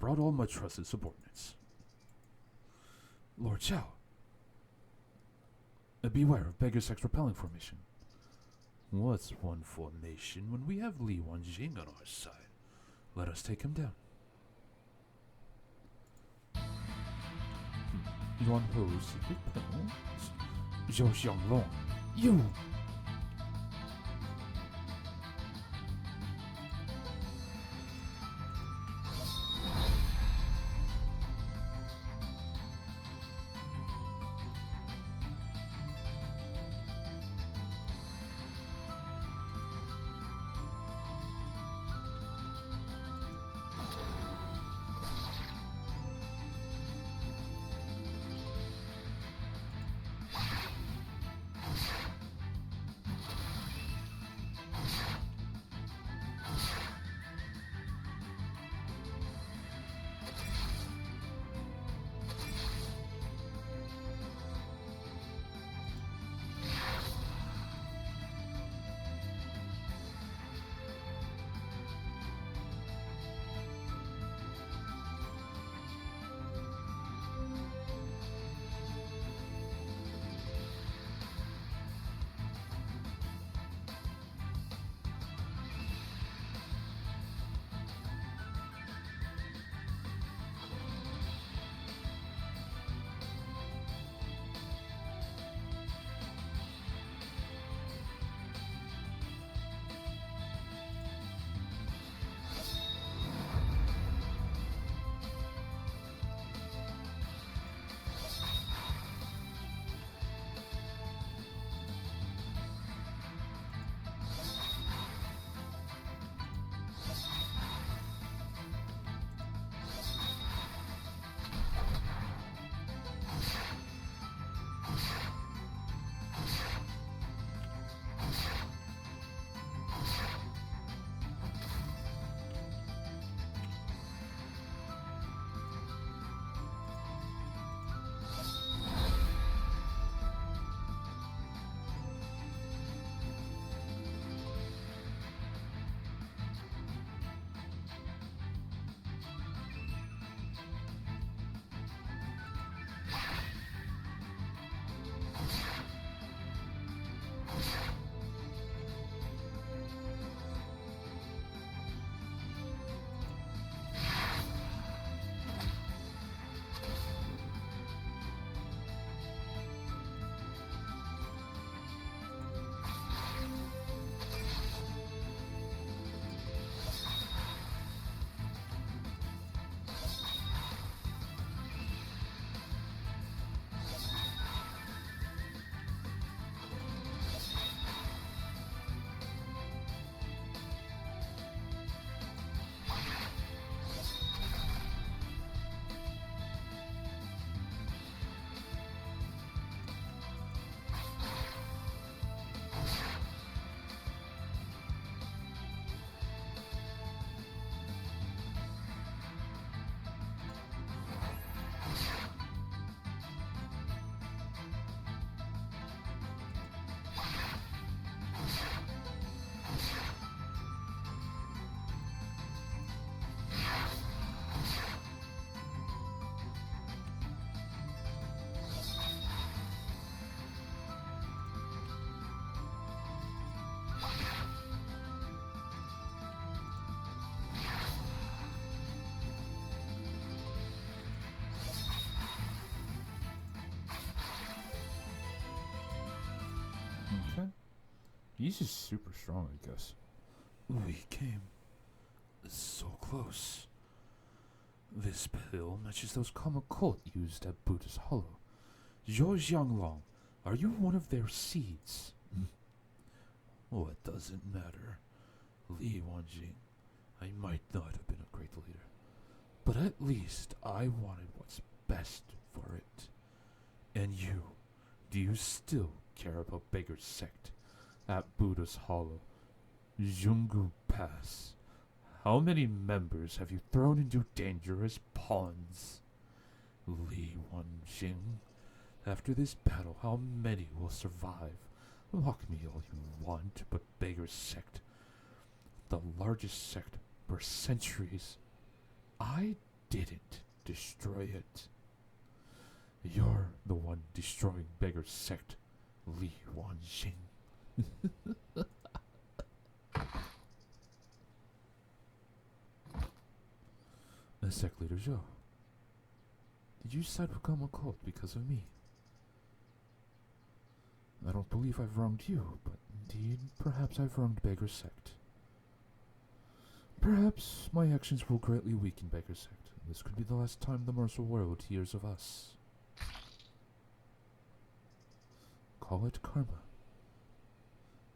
brought all my trusted subordinates. Lord Chao, beware of Beggar Sect's repelling formation. What's one formation when we have Li Wanjing on our side? Let us take him down. Yuan Ho's secret plans? Zhou Xianglong, you! Okay. He's just super strong, I guess. We came so close. This pill matches those common cult used at Buddha's Hollow. Zhou Xianglong, are you one of their seeds? Oh, it doesn't matter. Li Wanjing, I might not have been a great leader, but at least I wanted what's best for it. And you, do you still care about Beggar's Sect at Buddha's Hollow, Zhonggu Pass? How many members have you thrown into danger as pawns? Li Wanjing, after this battle, how many will survive? Mock me all you want, but Beggar's Sect, the largest sect for centuries, I didn't destroy it. You're the one destroying Beggar's sect, Li Wanxing. The sect leader Zhou. Did you decide to become a cult because of me? I don't believe I've wronged you, but indeed, perhaps I've wronged Beggar's sect. Perhaps my actions will greatly weaken Beggar's sect. This could be the last time the Mercer world hears of us. Call it karma.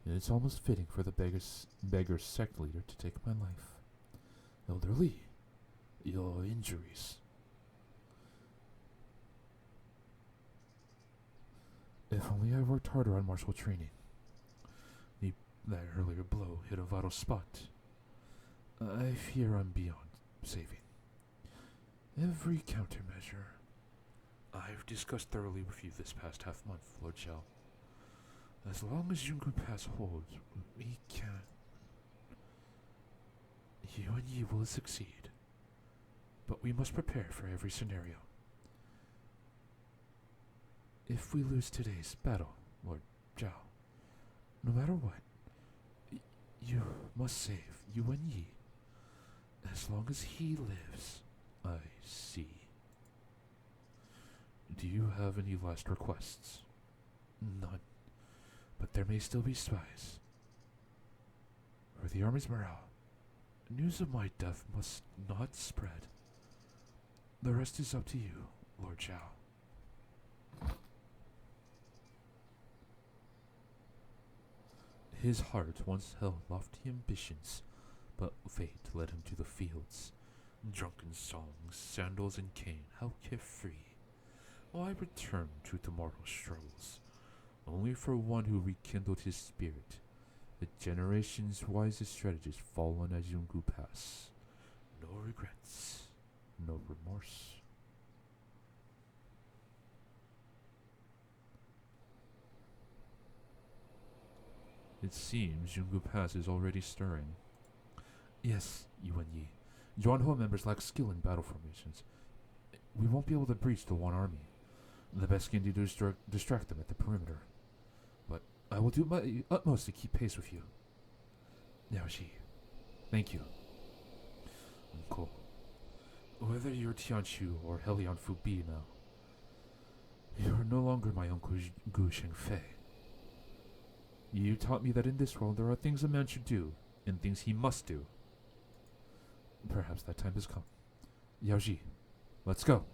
It's almost fitting for the beggar's sect leader to take my life. Elder Li, your injuries. If only I worked harder on martial training. That earlier blow hit a vital spot. I fear I'm beyond saving. Every countermeasure I've discussed thoroughly with you this past half-month, Lord Zhao. As long as Yungu Pass holds, we can. You and Yi will succeed. But we must prepare for every scenario. If we lose today's battle, Lord Zhao, no matter what, you must save Yuan Yi. As long as he lives, I see. Do you have any last requests? None. But there may still be spies. For the army's morale, news of my death must not spread. The rest is up to you, Lord Zhao. His heart once held lofty ambitions, but fate led him to the fields. Drunken songs, sandals and cane, how carefree. While I returned to tomorrow's struggles, only for one who rekindled his spirit. The generation's wisest strategists fallen at Yungu Pass. No regrets, no remorse. It seems Yungu Pass is already stirring. Yes, Yuan Yi. Zhuanhua members lack skill in battle formations. We won't be able to breach the one army. The best can do is distract them at the perimeter. But I will do my utmost to keep pace with you. Yaoji, thank you. Uncle, whether you're Tianchu or Helion Fubi now, you are no longer my uncle Gu Shengfei. You taught me that in this world there are things a man should do, and things he must do. Perhaps that time has come. Yaoji, let's go.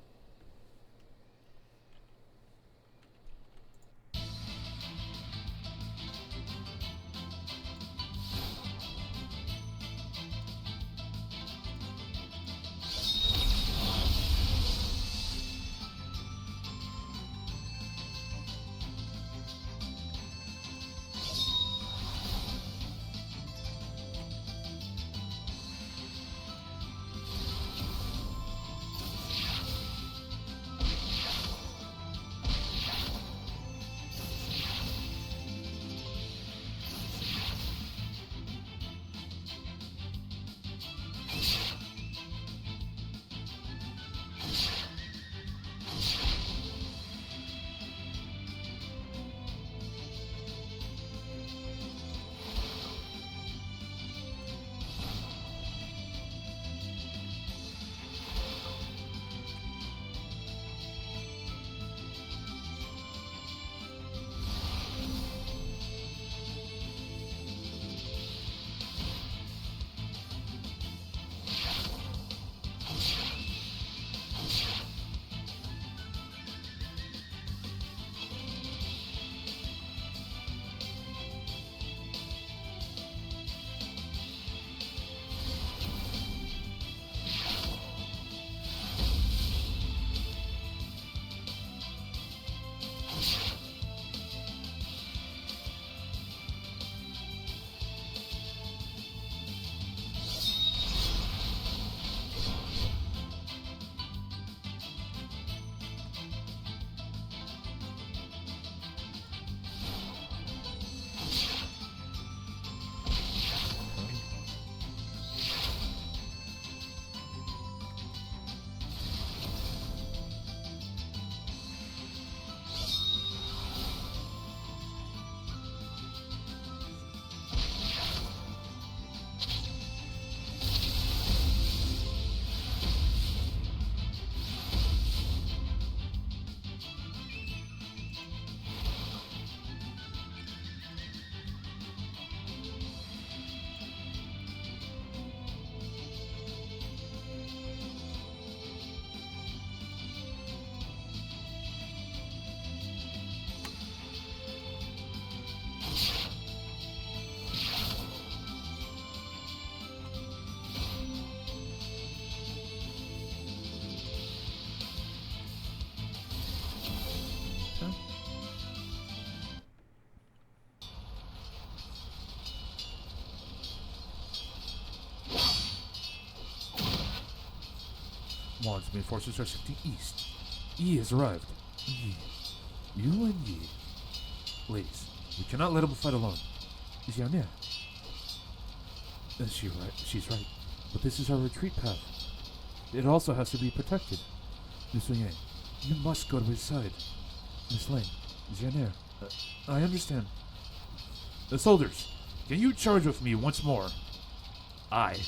Wan's main forces are shifting east. Yi has arrived. Yi. You and Yi. Ladies, we cannot let him fight alone. Xiaonia. She's right. But this is our retreat path. It also has to be protected. Miss Yang, you must go to his side. Miss Lane, Xiaonia, I understand. The soldiers, can you charge with me once more? Aye.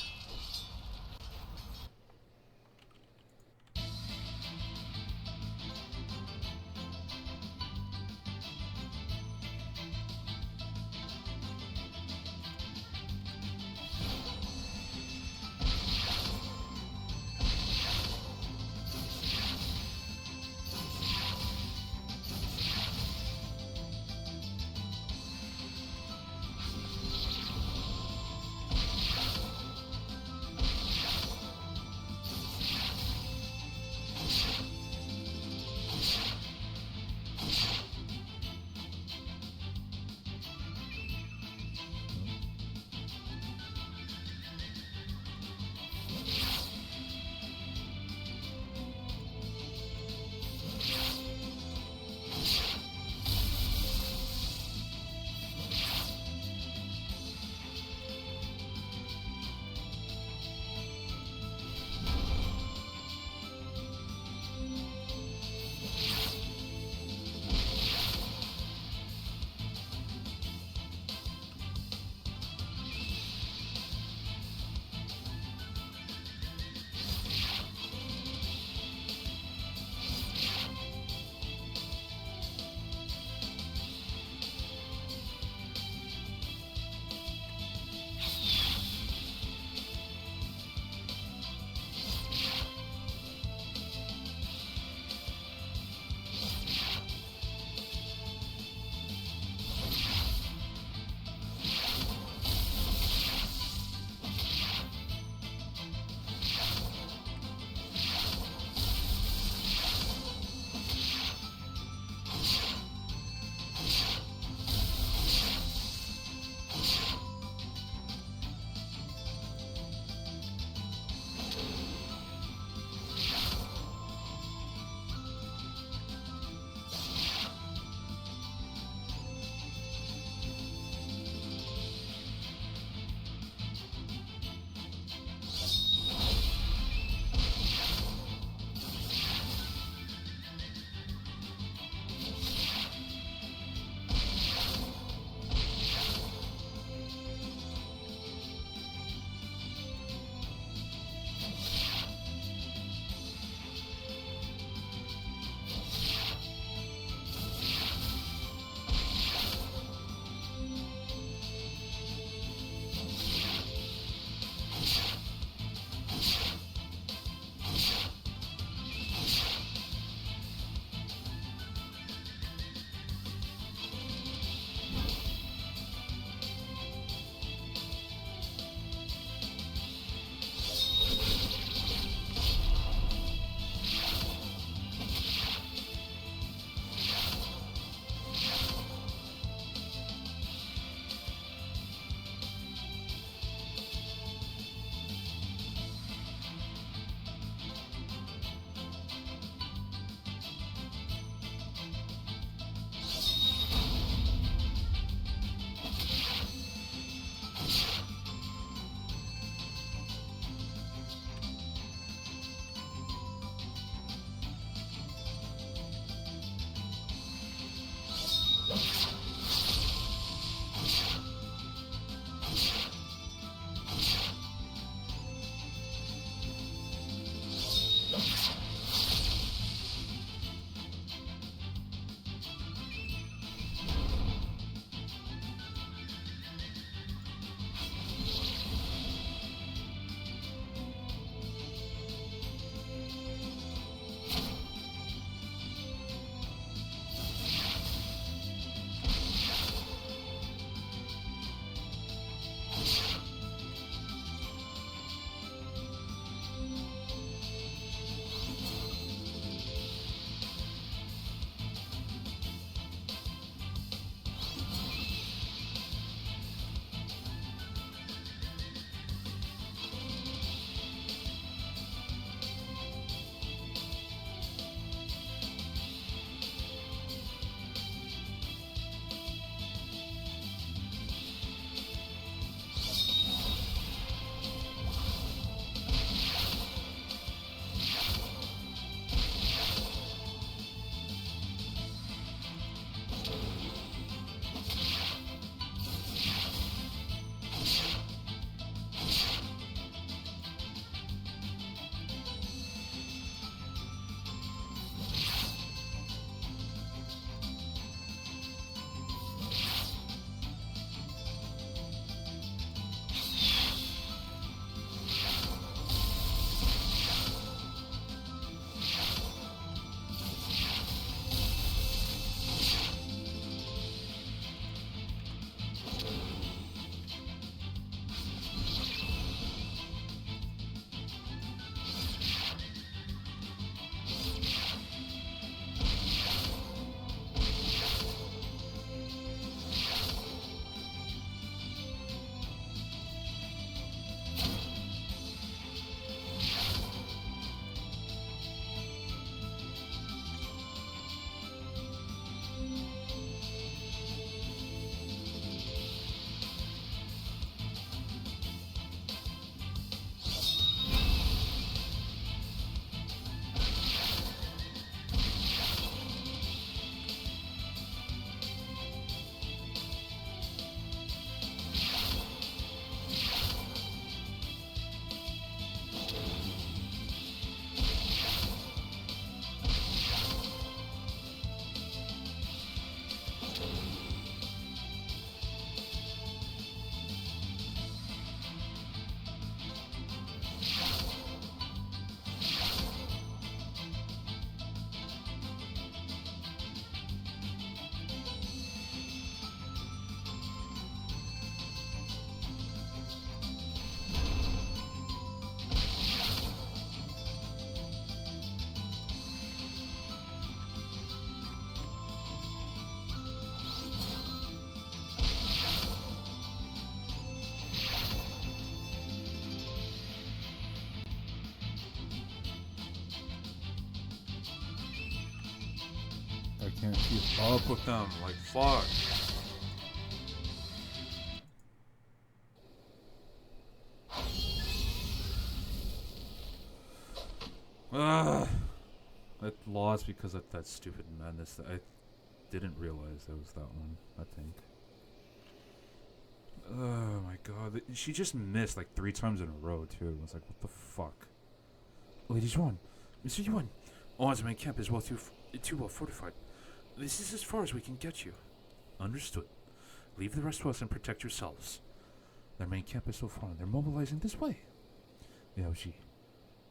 can't keep up with them. Like, fuck. Ugh. I lost because of that stupid madness. I didn't realize that was that one, I think. Oh my god. She just missed like 3 times in a row, too. It was like, what the fuck? Lady Yuan. Mr. Yuan. Owen's main camp is too well fortified. This is as far as we can get you. Understood. Leave the rest to us and protect yourselves. Their main camp is so far, and they're mobilizing this way. Yaoji,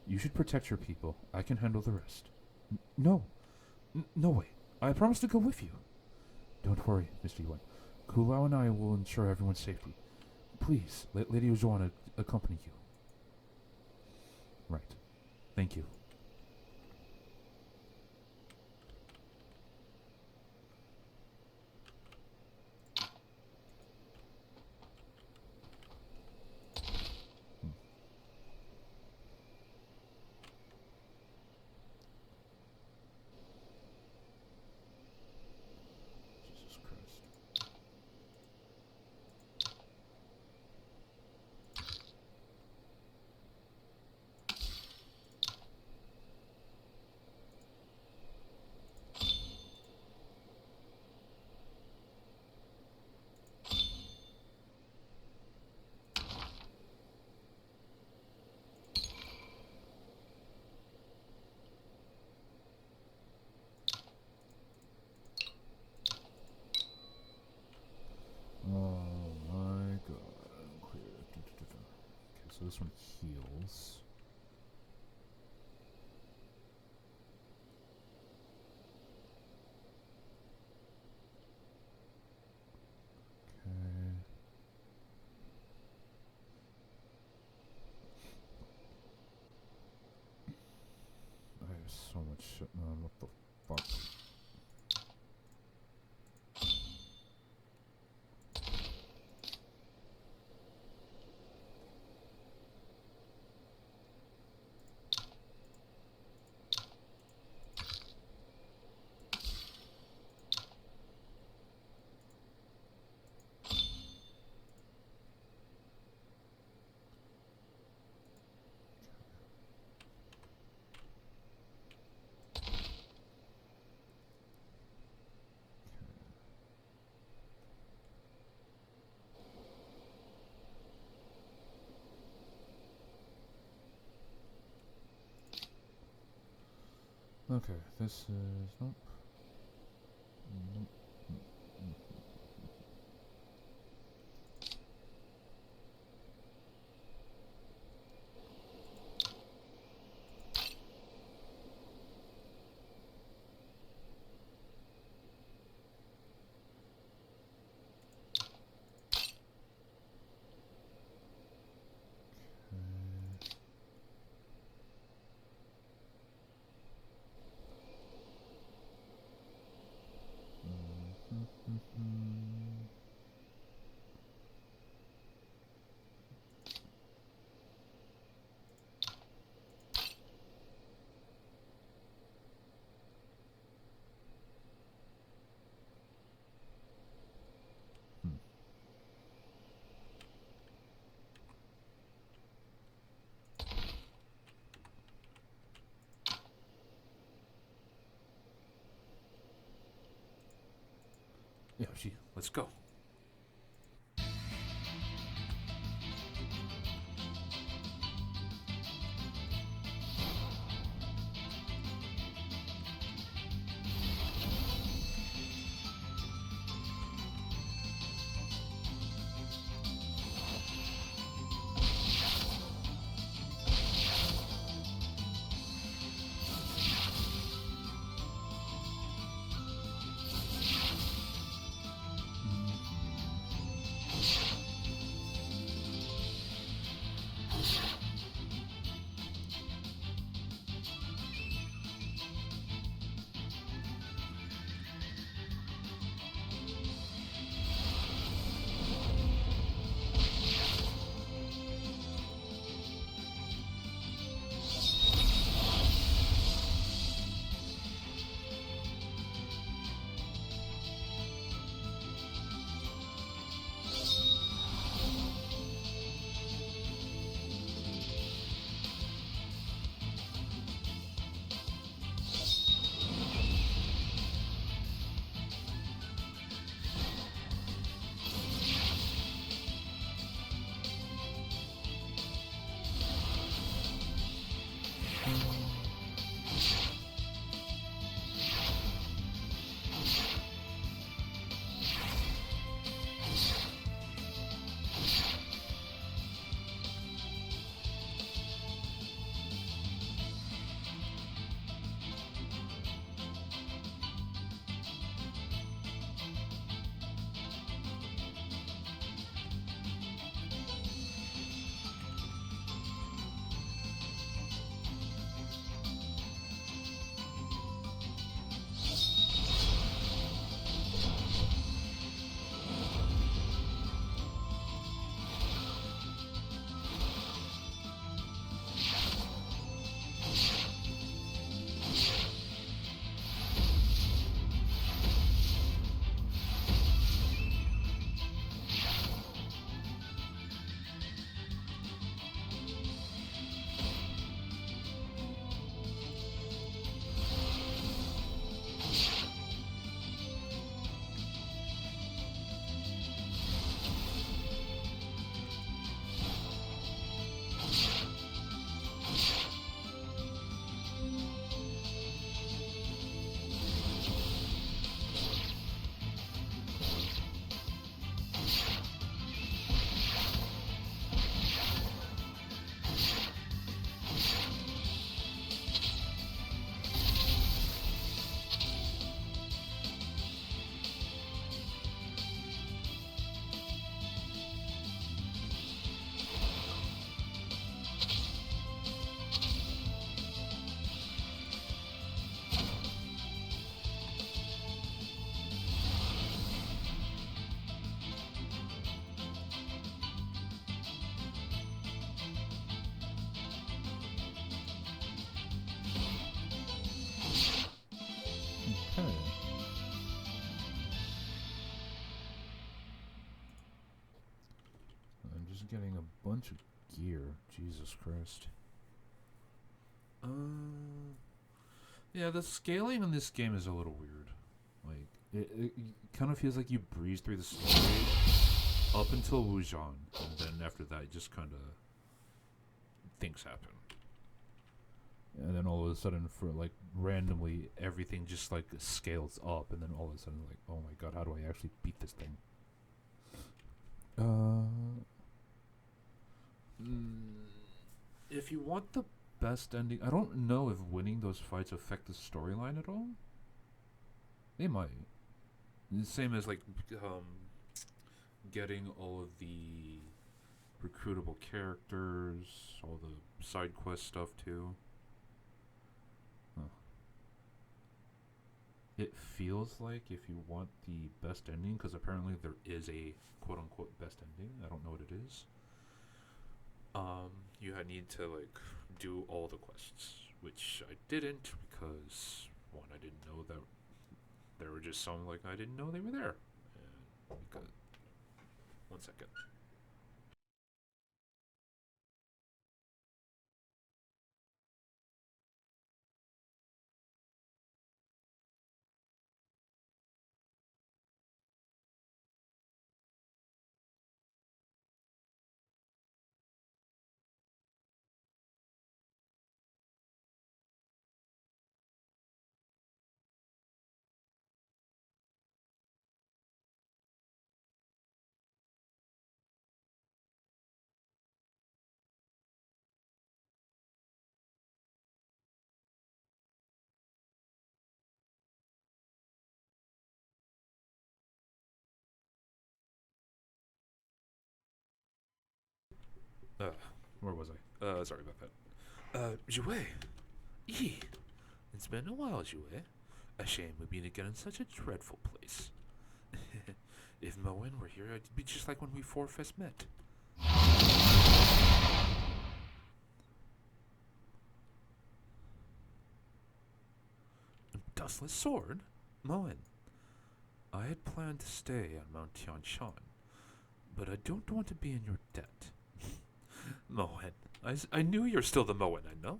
you should protect your people. I can handle the rest. No. No way. I promise to go with you. Don't worry, Mr. Yuan. Kulao and I will ensure everyone's safety. Please, let Lady Yuan accompany you. Right. Thank you. Jesus Christ. Oh my god. Clear. Okay, so this one heals. Okay. I have so much shit. What the fuck? Okay, this is... Nope. Nope. Yoshi, let's go. just getting a bunch of gear. Jesus Christ. Yeah, the scaling in this game is a little weird. Like, it kind of feels like you breeze through the story up until Wujan, and then after that, just kind of things happen. And then all of a sudden, for like randomly, everything just like scales up, and then all of a sudden, like, oh my god, how do I actually beat this thing? If you want the best ending, I don't know if winning those fights affect the storyline at all. They might. The same as like getting all of the recruitable characters, all the side quest stuff too. Huh. It feels like if you want the best ending, because apparently there is a quote-unquote best ending. I don't know what it is. You need to like do all the quests, which I didn't because one, I didn't know that there were just some like I didn't know they were there. And because 1 second. Where was I? Sorry about that. Jouet. It's been a while, Jouet. A shame we meet again in such a dreadful place. If Moen were here, it'd be just like when we first met. Dustless sword? Moen. I had planned to stay on Mount Tianshan, but I don't want to be in your debt. Moen. I knew you're still the Moen I know.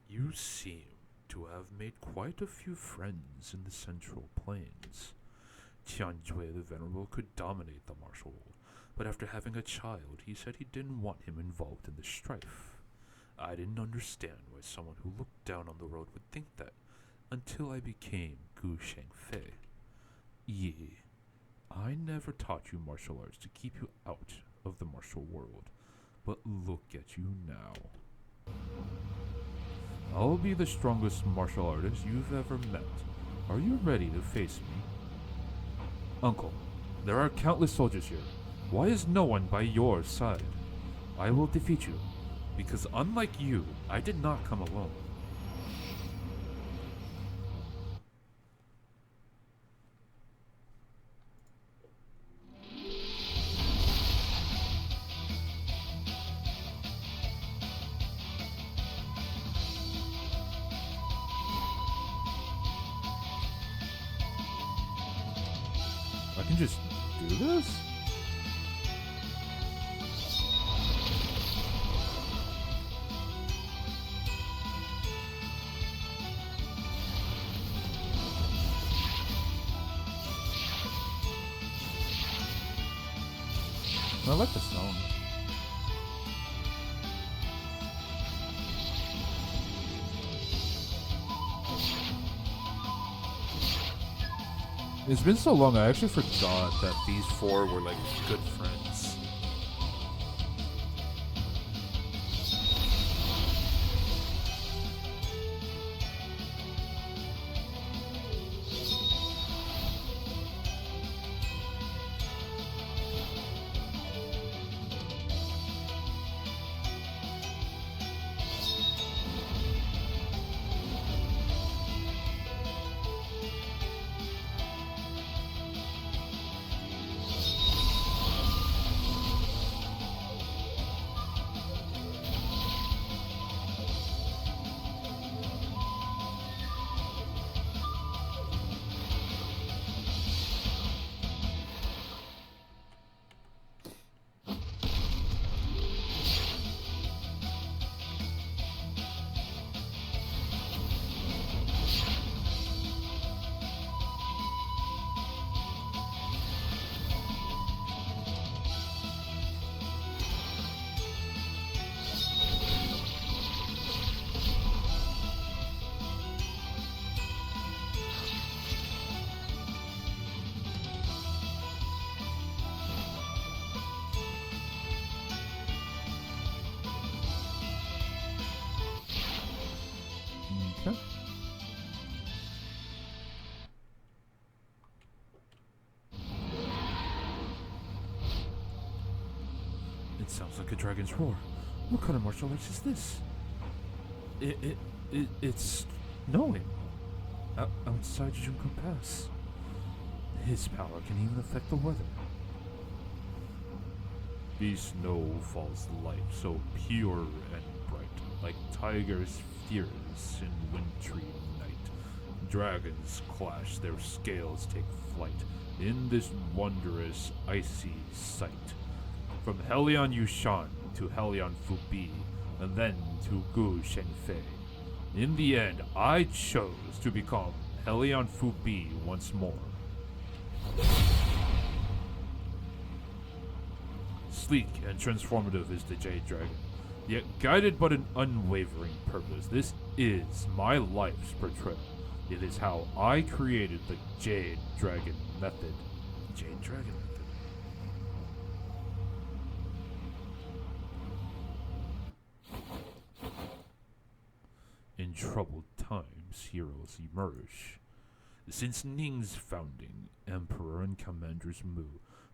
You seem to have made quite a few friends in the Central Plains. Tianjue the Venerable could dominate the martial world, but after having a child, he said he didn't want him involved in the strife. I didn't understand why someone who looked down on the road would think that, until I became Gu Shengfei. Yi, I never taught you martial arts to keep you out of the martial world, but look at you now. I'll be the strongest martial artist you've ever met. Are you ready to face me? Uncle, there are countless soldiers here. Why is no one by your side? I will defeat you, because unlike you, I did not come alone. I can just do this? I like the sound. It's been so long, I actually forgot that these four were like good friends. Okay. It sounds like a dragon's roar. What kind of martial arts is this? It's snowing outside Junko Pass. His power can even affect the weather. The snow falls light, so pure and bright, like tigers' furies in wintry night. Dragons clash, their scales take flight in this wondrous icy sight. From Helion Yushan to Helion Fubi, and then to Gu Shenfei. In the end, I chose to become Helion Fubi once more. Sleek and transformative is the Jade Dragon, yet guided by an unwavering purpose. This is my life's portrayal. It is how I created the Jade Dragon method. Jade Dragon method. In troubled times, heroes emerge. Since Ning's founding, Emperor and Commanders Mu,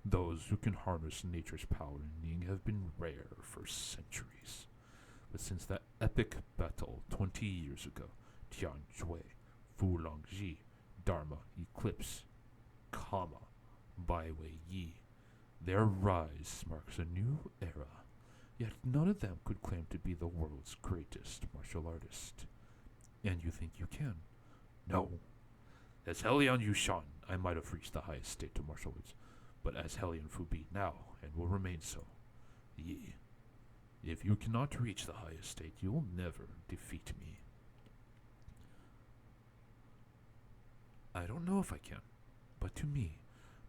those who can harness nature's power in Ning have been rare for centuries. But since that epic battle 20 years ago, Tian Jue, Fu Longji, Dharma Eclipse, Kama, Bai Wei Yi, their rise marks a new era. Yet none of them could claim to be the world's greatest martial artist. And you think you can? No. As Helion Yushan, I might have reached the highest state of martial arts, but as Helion Fubi now, and will remain so. Ye, if you cannot reach the highest state, you will never defeat me. I don't know if I can, but to me,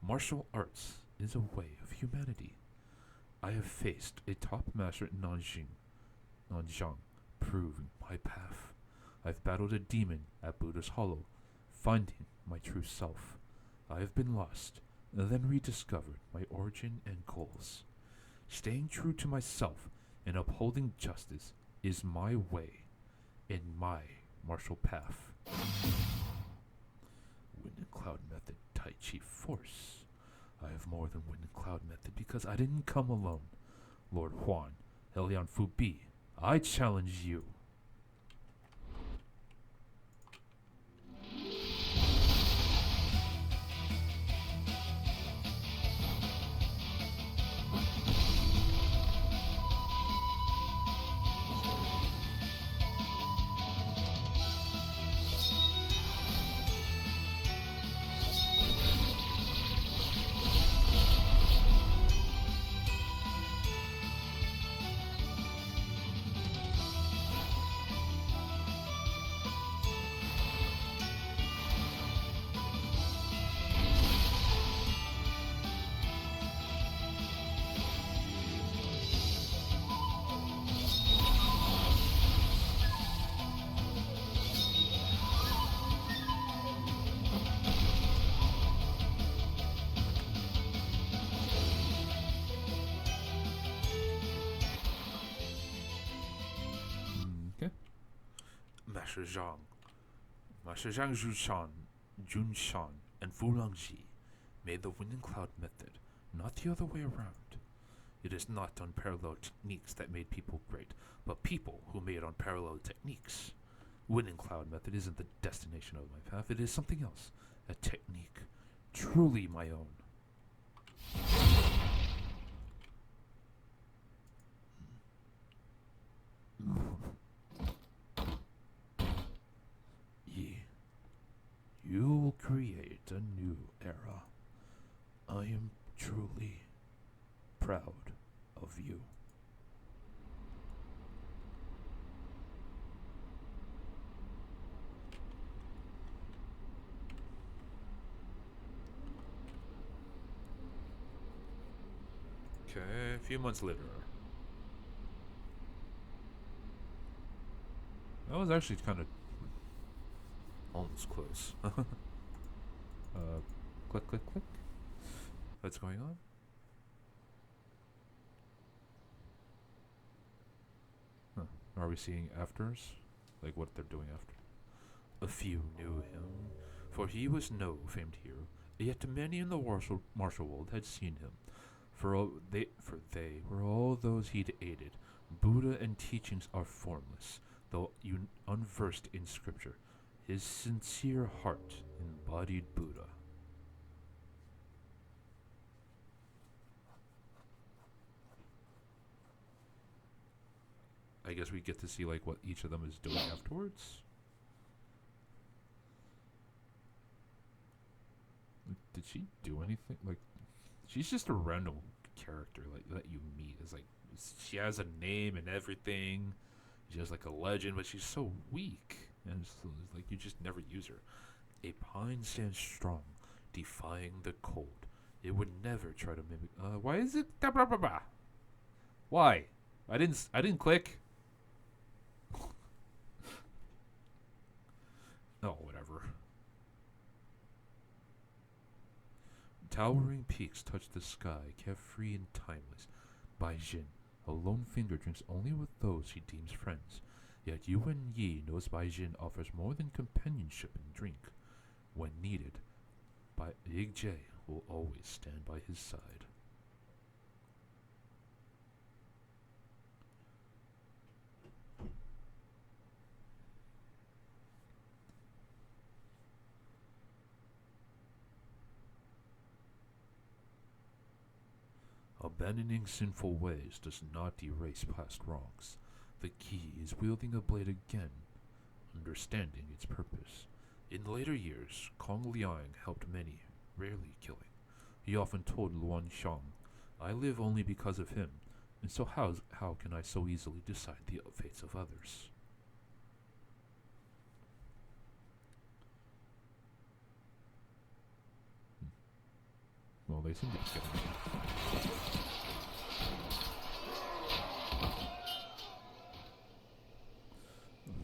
martial arts is a way of humanity. I have faced a top master at Nanjiang, proving my path. I've battled a demon at Buddha's Hollow, finding my true self. I have been lost, and then rediscovered my origin and goals. Staying true to myself and upholding justice is my way in my martial path. Wind and Cloud Method Tai Chi Force. I have more than Wind and Cloud Method because I didn't come alone. Lord Huan, Helion Fubi, I challenge you. Okay. Master Zhang. Master Zhang Zhushan, Junshan, and Fu Longji made the Wind and Cloud method, not the other way around. It is not unparalleled techniques that made people great, but people who made unparalleled techniques. Wind and Cloud method isn't the destination of my path, it is something else. A technique, truly my own. Ye, you will create a new era. I am truly proud of you. Okay, a few months later. That was actually kind of almost close. Click, click, click. What's going on? Huh. Are we seeing afters? Like what they're doing after? A few knew him, for he was no famed hero, yet many in the martial world had seen him, for they were all those he'd aided. Buddha and teachings are formless, though unversed in scripture. His sincere heart embodied Buddha. I guess we get to see like what each of them is doing afterwards. Did she do anything? Like, she's just a random character like that you meet. It's like she has a name and everything. She has like a legend, but she's so weak, and so it's like you just never use her. A pine stands strong, defying the cold. It would never try to mimic. Why is it? Blah, blah, blah, blah. Why? I didn't click. Oh, whatever. Towering peaks touch the sky, carefree and timeless. Bai Jin, a lone finger, drinks only with those he deems friends. Yet Yuan Yi knows Bai Jin offers more than companionship and drink. When needed, Big J will always stand by his side. Abandoning sinful ways does not erase past wrongs. The key is wielding a blade again, understanding its purpose. In later years, Kong Liang helped many, rarely killing. He often told Luan Xiang, I live only because of him, and so how can I so easily decide the fates of others? Well, they seem to be getting it.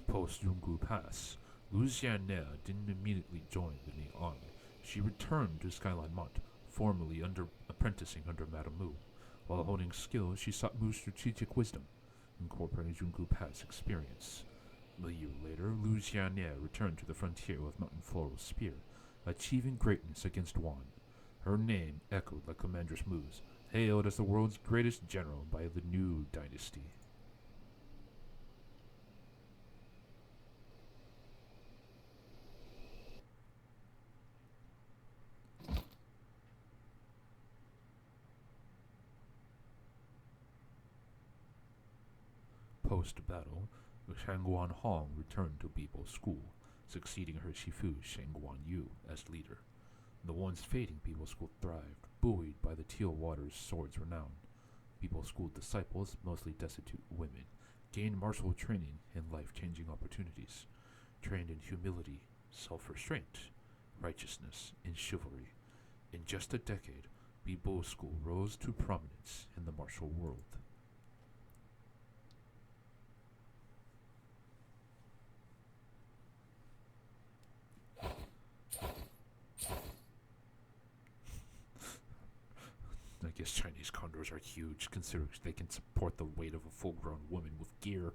Post Yungu Pass, Lu Xianne didn't immediately join the Ning army. She returned to Skyline Mont, formerly apprenticing under Madame Mu. While honing skills, she sought Mu's strategic wisdom, incorporating Yungu Pass experience. A year later, Lu Xianne returned to the frontier with Mountain Floral Spear, achieving greatness against Wan. Her name echoed like Commander Mu's, hailed as the world's greatest general by the new dynasty. Post-battle, Shangguan Hong returned to Bibo School, succeeding her Shifu Shangguan Yu as leader. The once fading Bibo School thrived, buoyed by the Teal Water's sword's renown. Bibo School disciples, mostly destitute women, gained martial training and life-changing opportunities, trained in humility, self-restraint, righteousness, and chivalry. In just a decade, Bibo School rose to prominence in the martial world. I guess Chinese condors are huge, considering they can support the weight of a full-grown woman with gear.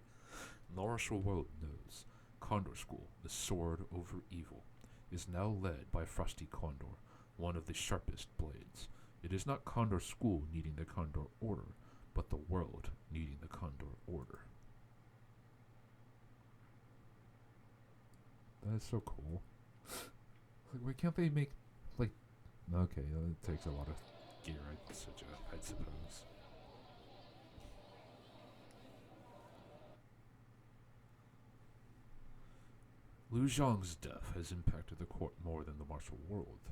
The martial world knows Condor School, the sword over evil, is now led by Frosty Condor, one of the sharpest blades. It is not Condor School needing the Condor Order, but the world needing the Condor Order. That is so cool. Like, why can't they make, like, okay, it takes a lot of gear, I suppose. Lu Zhang's death has impacted the court more than the martial world.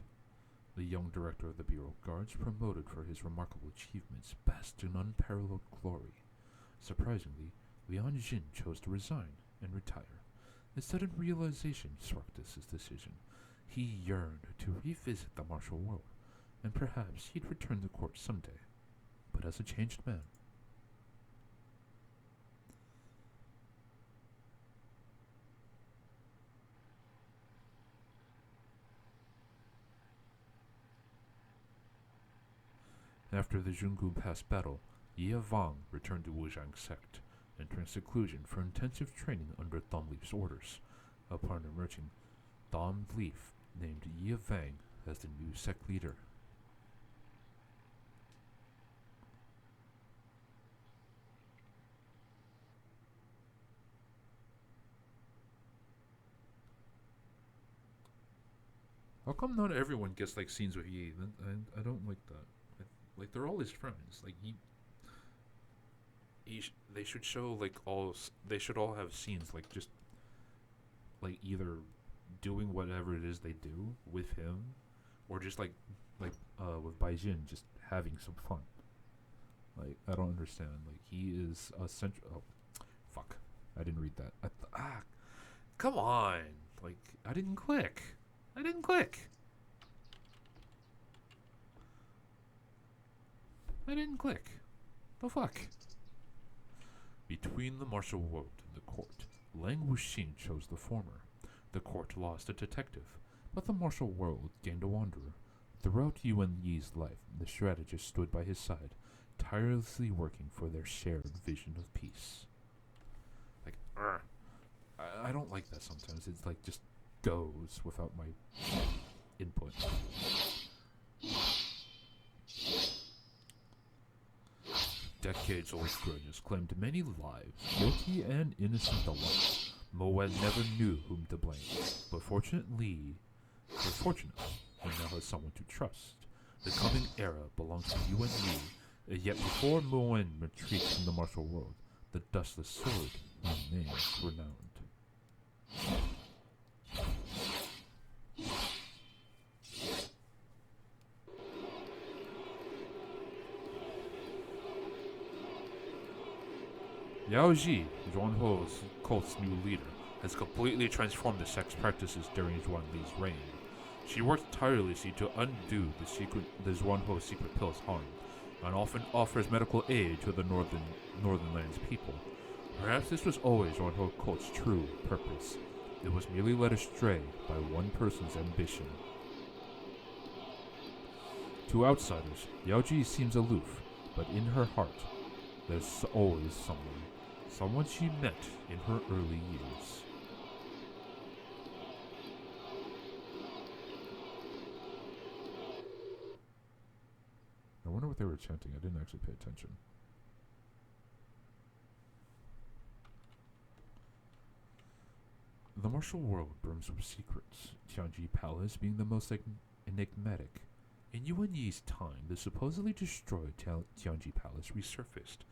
The young director of the Bureau of Guards, promoted for his remarkable achievements, basked in unparalleled glory. Surprisingly, Lian Jin chose to resign and retire. A sudden realization struck his decision. He yearned to revisit the martial world, and perhaps he'd return to court someday, but as a changed man. After the Zhonggu Pass battle, Ye Wang returned to Wuzhang sect, entering seclusion for intensive training under Thumb Leaf's orders. upon emerging Dom Leaf named Yi Vang as the new sect leader. How come not everyone gets like scenes with Yi? I don't like that. Like they're all his friends. Like they should show like they should all have scenes like just like either doing whatever it is they do with him, or just with Baijin just having some fun. Like I don't understand. Like he is a central. Oh, fuck! I didn't read that. Come on! Like I didn't click. I didn't click. I didn't click. The fuck? Between the martial world and the court, Lang Wuxing chose the former. The court lost a detective, but the martial world gained a wanderer. Throughout Yuan Yi's life, the strategist stood by his side, tirelessly working for their shared vision of peace. Like, I don't like that sometimes. It's like just goes without my input. Decades-old grudges claimed many lives, guilty and innocent alike. Moen never knew whom to blame, but fortunately, he now has someone to trust. The coming era belongs to Yuan Yi, yet before Moen retreats from the martial world, the dustless sword remains renowned. Yao Ji, Zhuanghe's cult's new leader, has completely transformed the sect's practices during Zhuan Li's reign. She worked tirelessly to undo the Zhuanghe secret pill's harm, and often offers medical aid to the Northern Lands people. Perhaps this was always Zhuanghe cult's true purpose. It was merely led astray by one person's ambition. To outsiders, Yao Ji seems aloof, but in her heart, there's always someone she met in her early years. I wonder what they were chanting. I didn't actually pay attention. The martial world brims with secrets, Tianji Palace being the most enigmatic. In Yuan Yi's time, the supposedly destroyed Tianji Palace resurfaced.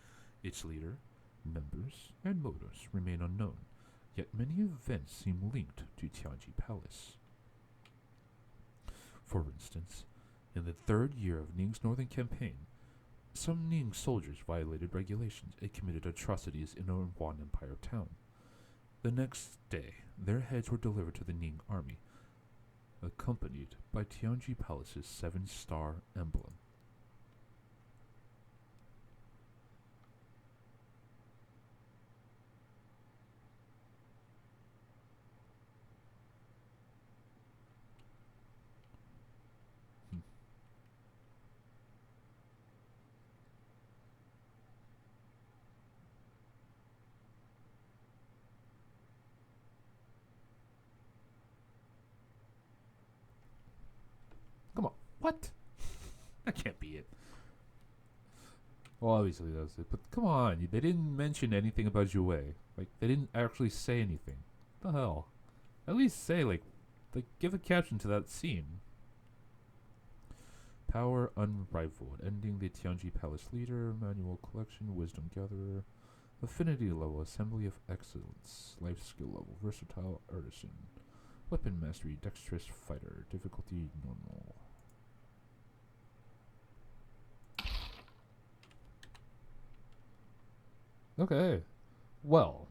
Its leader, members, and motives remain unknown, yet many events seem linked to Tianji Palace. For instance, in the third year of Ning's northern campaign, some Ning soldiers violated regulations and committed atrocities in a Yuan Empire town. The next day, their heads were delivered to the Ning army, accompanied by Tianji Palace's 7-star emblem. Come on, what? That can't be it. Well, obviously that's it, but come on, they didn't mention anything about Zhu Wei. Like, they didn't actually say anything. What the hell? At least say, like, give a caption to that scene. Power unrivaled, ending the Tianji Palace leader, manual collection, wisdom gatherer, affinity level, assembly of excellence, life skill level, versatile artisan, weapon mastery, dexterous fighter, difficulty normal. Okay. Well,